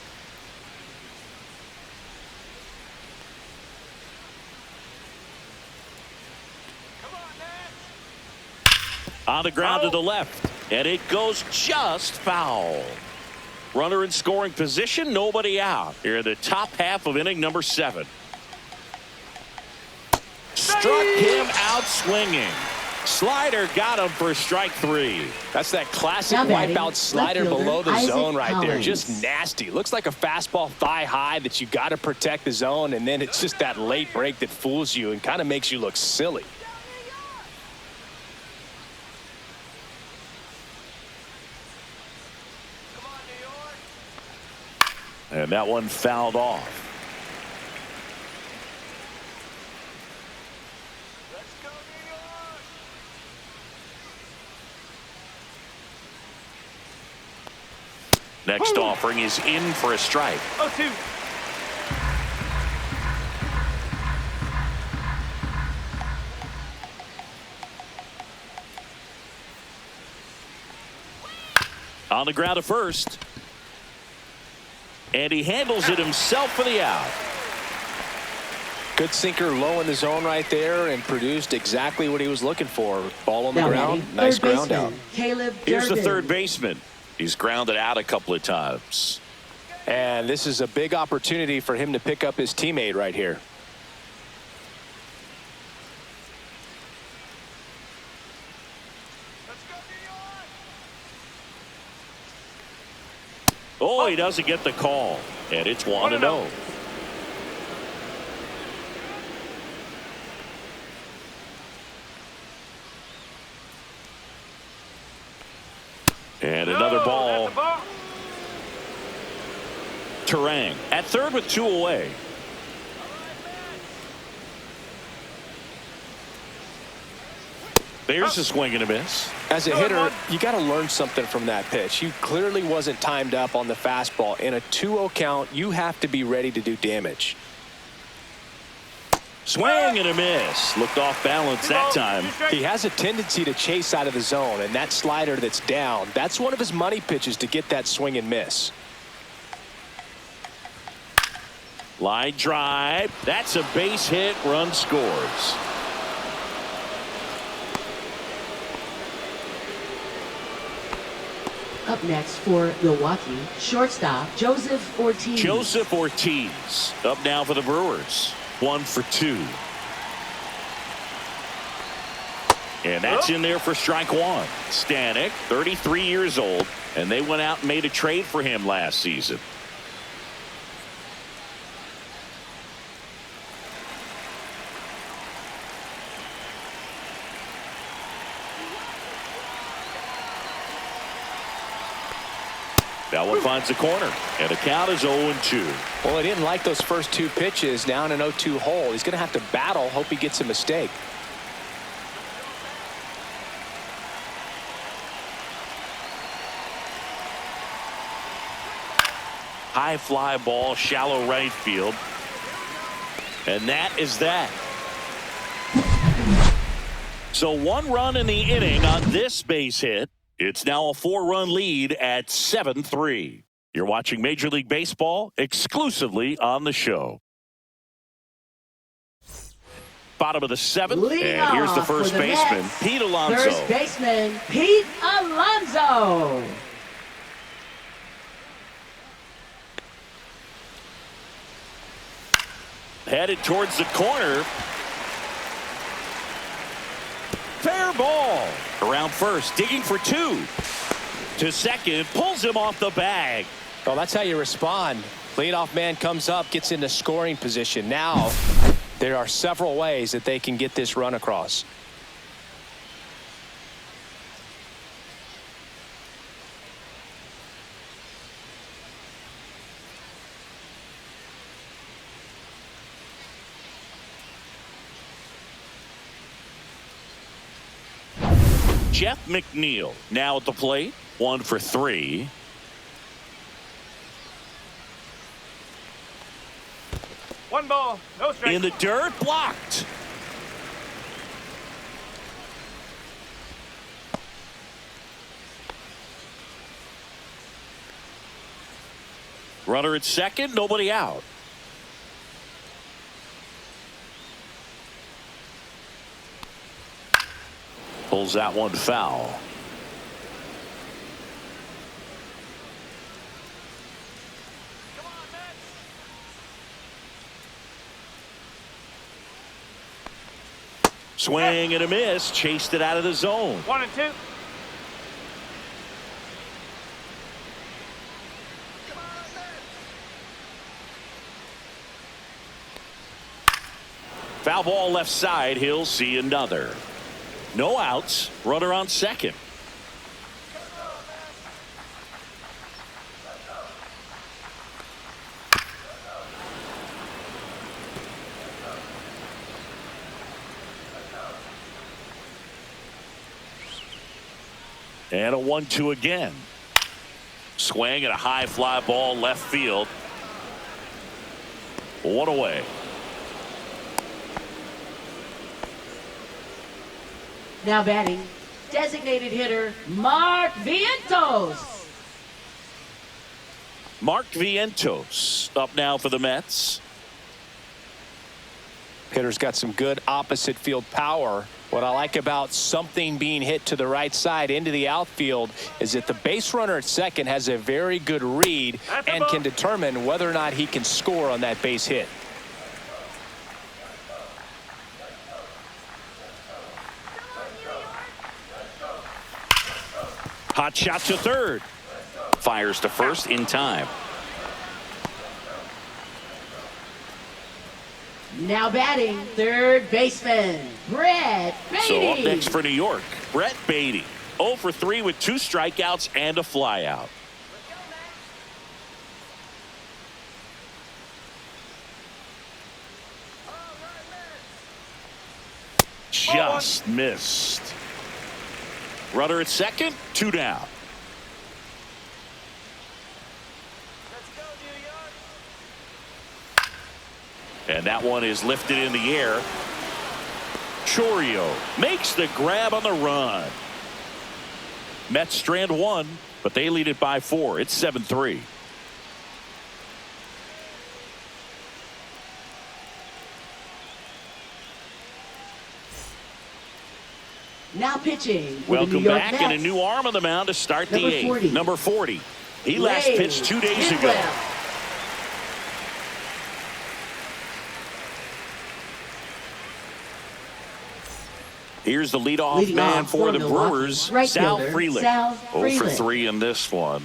On the ground to the left. And it goes just foul. Runner in scoring position, nobody out. Here in the top half of inning number 7. Struck him out swinging. Slider got him for strike 3. That's that classic wipeout slider below the zone right there. Just nasty. Looks like a fastball thigh high that you got to protect the zone, and then it's just that late break that fools you and kind of makes you look silly. And that one fouled off. Next offering is in for a strike. 0-2. On the ground to first. And he handles it himself for the out. Good sinker low in the zone right there and produced exactly what he was looking for. Ball on the ground. Nice ground out. Here's the third baseman. He's grounded out a couple of times. And this is a big opportunity for him to pick up his teammate right here. Oh, he doesn't get the call. And it's 1-0. And another ball. Terang at third with 2 away. There's a swing and a miss. As a hitter, you got to learn something from that pitch. You clearly wasn't timed up on the fastball. In a 2-0 count, you have to be ready to do damage. Swing and a miss. Looked off balance that time. He has a tendency to chase out of the zone, and that slider that's down, that's one of his money pitches to get that swing and miss. Line drive. That's a base hit. Run scores. Up next for Milwaukee, shortstop Joseph Ortiz. Joseph Ortiz up now for the Brewers. 1 for 2. And that's in there for strike one. Stanek, 33 years old, and they went out and made a trade for him last season. That one finds the corner, and the count is 0-2. Well, he didn't like those first 2 pitches. Now in an 0-2 hole, he's going to have to battle. Hope he gets a mistake. High fly ball, shallow right field. And that is that. So 1 run in the inning on this base hit. It's now a 4-run lead at 7-3. You're watching Major League Baseball exclusively on the show. Bottom of the 7th, and here's the first baseman, Pete Alonso. First baseman, Pete Alonso. Headed towards the corner. Fair ball. Around first, digging for 2. To second, pulls him off the bag. Well, that's how you respond. Leadoff man comes up, gets into scoring position. Now, there are several ways that they can get this run across. Jeff McNeil now at the plate. 1 for 3. One ball, no strike. In the dirt, blocked. Runner at second, nobody out. Pulls that one foul. Swing and a miss. Chased it out of the zone. 1 and 2. Foul ball left side. He'll see another. No outs. Runner on second. And a 1-2 again. Swing and a high fly ball left field. 1 away. Now batting, designated hitter Mark Vientos. Mark Vientos up now for the Mets. Hitter's got some good opposite field power. What I like about something being hit to the right side into the outfield is that the base runner at second has a very good read and can determine whether or not he can score on that base hit. Hot shot to third. Fires to first in time. Now batting, third baseman Brett Beatty. So up next for New York, Brett Beatty. 0 for 3 with 2 strikeouts and a flyout. Just missed. Runner at second, 2 down. Let's go, New York. And that one is lifted in the air. Chourio makes the grab on the run. Mets strand 1, but they lead it by 4. It's 7-3. Now pitching. for the New Welcome York back, and a Mets. new arm on the mound to start Number the 8th. 40. Number 40. He last Ray pitched 2 days ago. Tidwell. Here's the leadoff Leading man off for the Milwaukee, Brewers, right Sal fielder, Frelick. Sal 0 for Frelick. 3 in this one.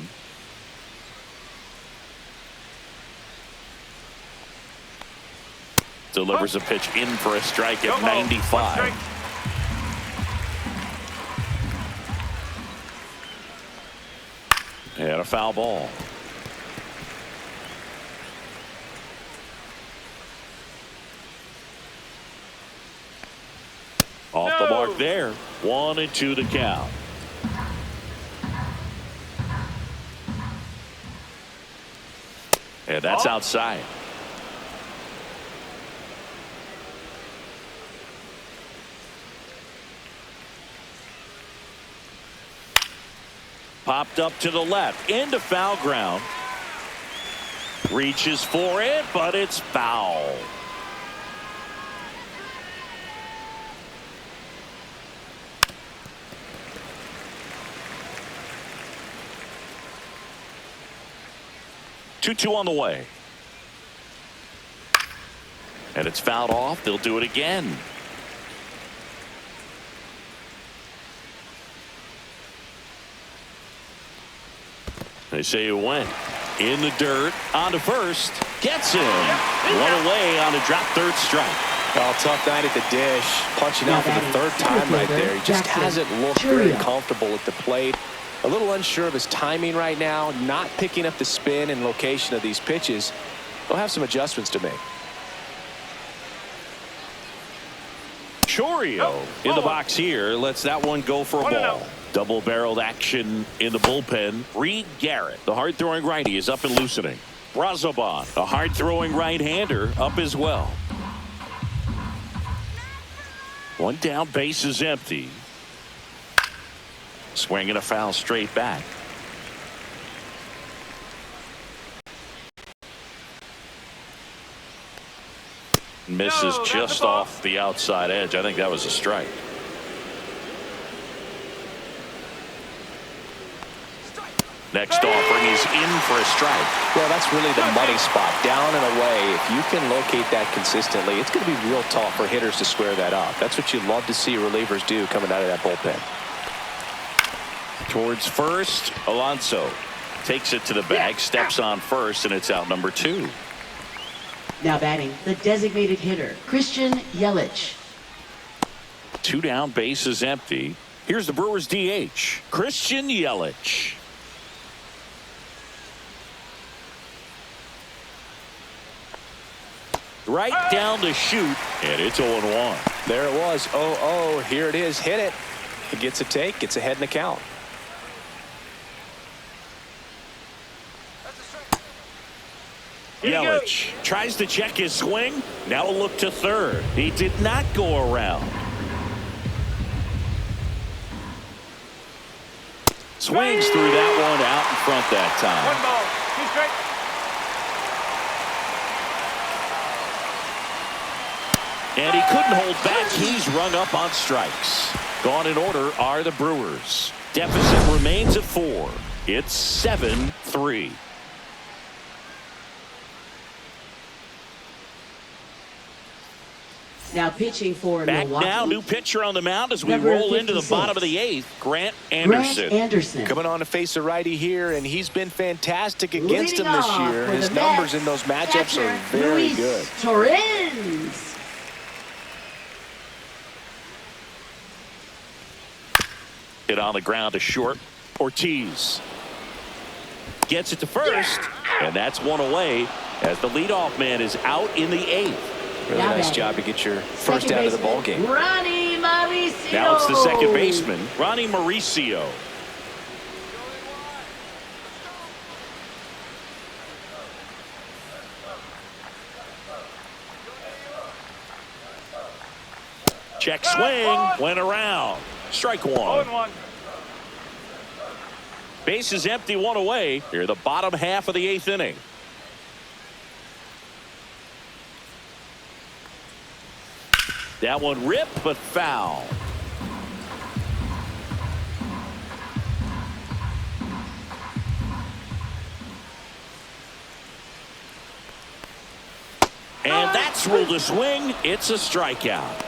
Delivers a pitch in for a strike at 95. And a foul ball. Off the mark there. 1-2 the count. And that's outside. Popped up to the left into foul ground. Reaches for it, but it's foul. Two on the way. And it's fouled off. They'll do it again. They say it went in the dirt onto first. Gets him. One away on a drop third strike. Oh, tough night at the dish. Punching out for the third time right there. He just hasn't looked very comfortable at the plate. A little unsure of his timing right now. Not picking up the spin and location of these pitches. They'll have some adjustments to make. Chourio in the box here. Lets that one go for a ball. Double-barreled action in the bullpen. Reed Garrett, the hard-throwing righty, is up and loosening. Brazoban, a hard-throwing right-hander, up as well. One down, base is empty. Swinging a foul straight back. Misses just off the outside edge. I think that was a strike. Next offering is in for a strike. Well, that's really the money spot. Down and away. If you can locate that consistently, it's going to be real tough for hitters to square that up. That's what you love to see relievers do coming out of that bullpen. Towards first, Alonso takes it to the bag, steps on first, and it's out number 2. Now batting, the designated hitter, Christian Yelich. 2 down, base is empty. Here's the Brewers DH, Christian Yelich. Right down the chute, and it's 0-1. There it was. 0-0. Here it is. Hit it. He gets a take. Gets ahead in the count. Yelich tries to check his swing. Now a look to third. He did not go around. Swings through that one out in front that time. 1 ball, 2 strikes. And he couldn't hold back. He's rung up on strikes. Gone in order are the Brewers. Deficit remains at 4. It's 7-3. Now pitching for Back Milwaukee. now, new pitcher on the mound as we Number roll into the 56. bottom of the 8th. Grant Anderson. Grant Anderson. Coming on to face a righty here, and he's been fantastic against Leading him this off year. for His the numbers Mets, in those matchups are catcher, very Luis good. Torrens. Hit on the ground to short. Ortiz gets it to first, and that's one away as the leadoff man is out in the 8th. Really Now nice batting. job to get your first Second out of the baseman, ball game. Ronnie Mauricio. Now it's the second baseman, Ronnie Mauricio. Check swing, went around. Strike one. 0-1. Base is empty, one away. Here, the bottom half of the eighth inning. That one ripped, but foul. And that's ruled a swing. It's a strikeout.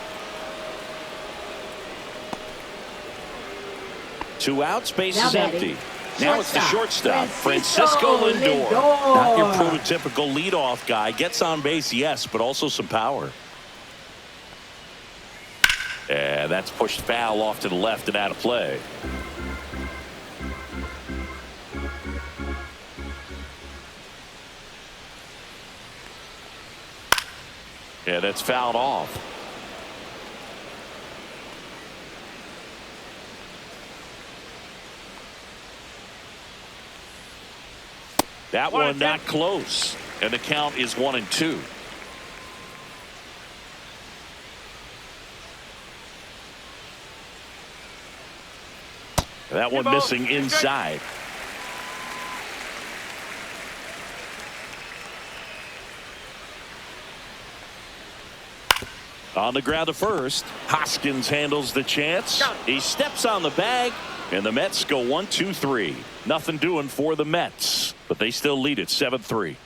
2 outs, base Now is batting. empty. Now it's the shortstop, Francisco Francisco Lindor. Lindor. Not your prototypical leadoff guy. Gets on base, yes, but also some power. And that's pushed foul off to the left and out of play. And it's fouled off. That one not close. And the count is 1-2. That one missing inside. On the ground to first. Hoskins handles the chance. He steps on the bag. And the Mets go 1-2-3. Nothing doing for the Mets. But they still lead it 7-3.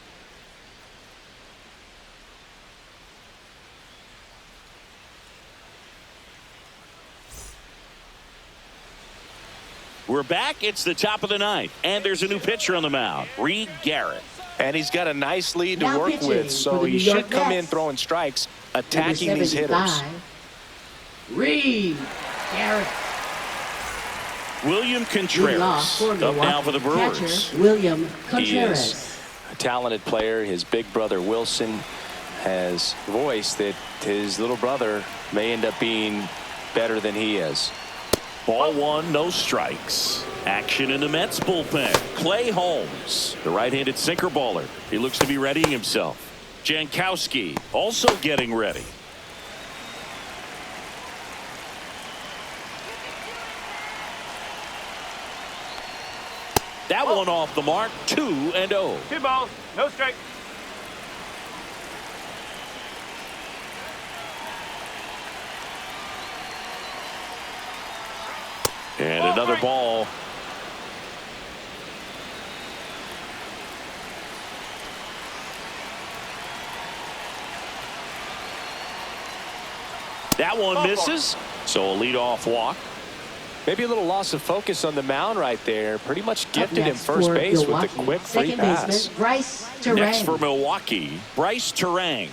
We're back. It's the top of the ninth. And there's a new pitcher on the mound. Reed Garrett. And he's got a nice lead to Now work pitching with, for so the he New should York come in Mets. throwing strikes, Number attacking these hitters. 75, Reed Garrett. William Contreras up now for the Brewers. Catcher, William He Contreras. is a talented player. His big brother Wilson has voiced that his little brother may end up being better than he is. Ball one, no strikes. Action in the Mets bullpen. Clay Holmes, the right-handed sinker baller. He looks to be readying himself. Jankowski also getting ready. That one off the mark. 2-0. 2 balls, no strike. And another ball. That one misses. So a leadoff walk. Maybe a little loss of focus on the mound right there. Pretty much Up gifted him next first for base with Milwaukee, a quick free second pass. baseman, Bryce Terang. Next for Milwaukee, Bryce Terang.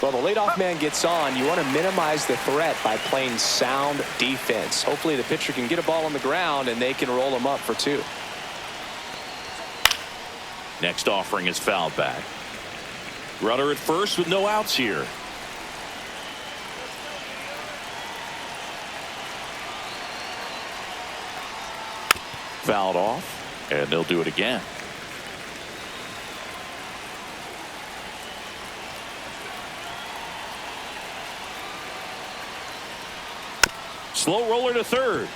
Well, the leadoff man gets on. You want to minimize the threat by playing sound defense. Hopefully the pitcher can get a ball on the ground and they can roll him up for 2. Next offering is fouled back. Runner at first with no outs here. Fouled off, and they'll do it again. Slow roller to third.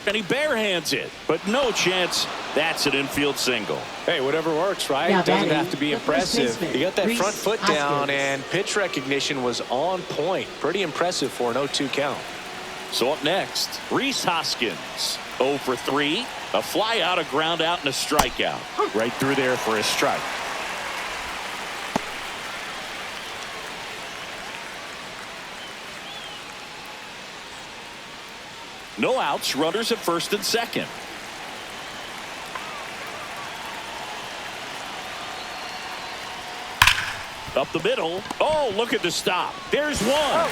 And he barehands it, but no chance. That's an infield single. Hey, whatever works, right? Now Doesn't batting, have to be the first impressive. baseman, He got that Rhys front foot down, Hoskins. and pitch recognition was on point. Pretty impressive for an 0-2 count. So up next, Rhys Hoskins. 0 for 3. A fly out, a ground out, and a strikeout. Right through there for a strike. No outs, runners at first and second. Up the middle. Oh, look at the stop. There's one.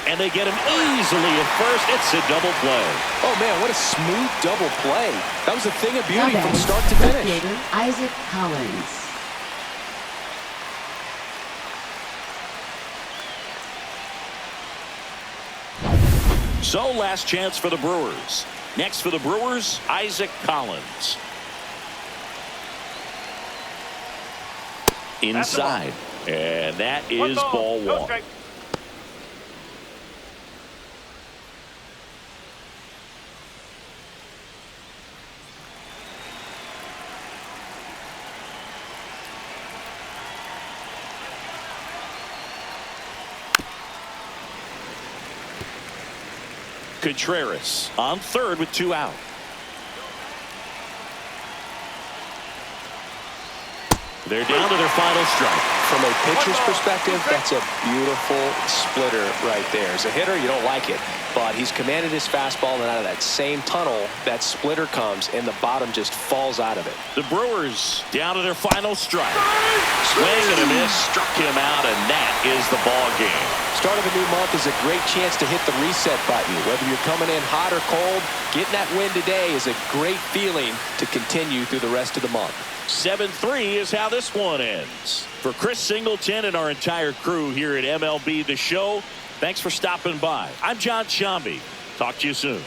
And they get him easily at first. It's a double play. Oh, man, what a smooth double play. That was a thing of Now beauty from batting, start to left finish. fielder Isaac Collins. So last chance for the Brewers. Next for the Brewers, Isaac Collins. Inside. And that is ball one. Contreras on third with 2 out. They're down to their final strike. From a pitcher's perspective, that's a beautiful splitter right there. As a hitter, you don't like it, but he's commanded his fastball, and out of that same tunnel, that splitter comes, and the bottom just falls out of it. The Brewers down to their final strike. Swing and a miss, struck him out, and that is the ball game. Start of a new month is a great chance to hit the reset button. Whether you're coming in hot or cold, getting that win today is a great feeling to continue through the rest of the month. 7-3 is how this one ends. For Chris Singleton and our entire crew here at MLB The Show, thanks for stopping by. I'm John Shambi. Talk to you soon.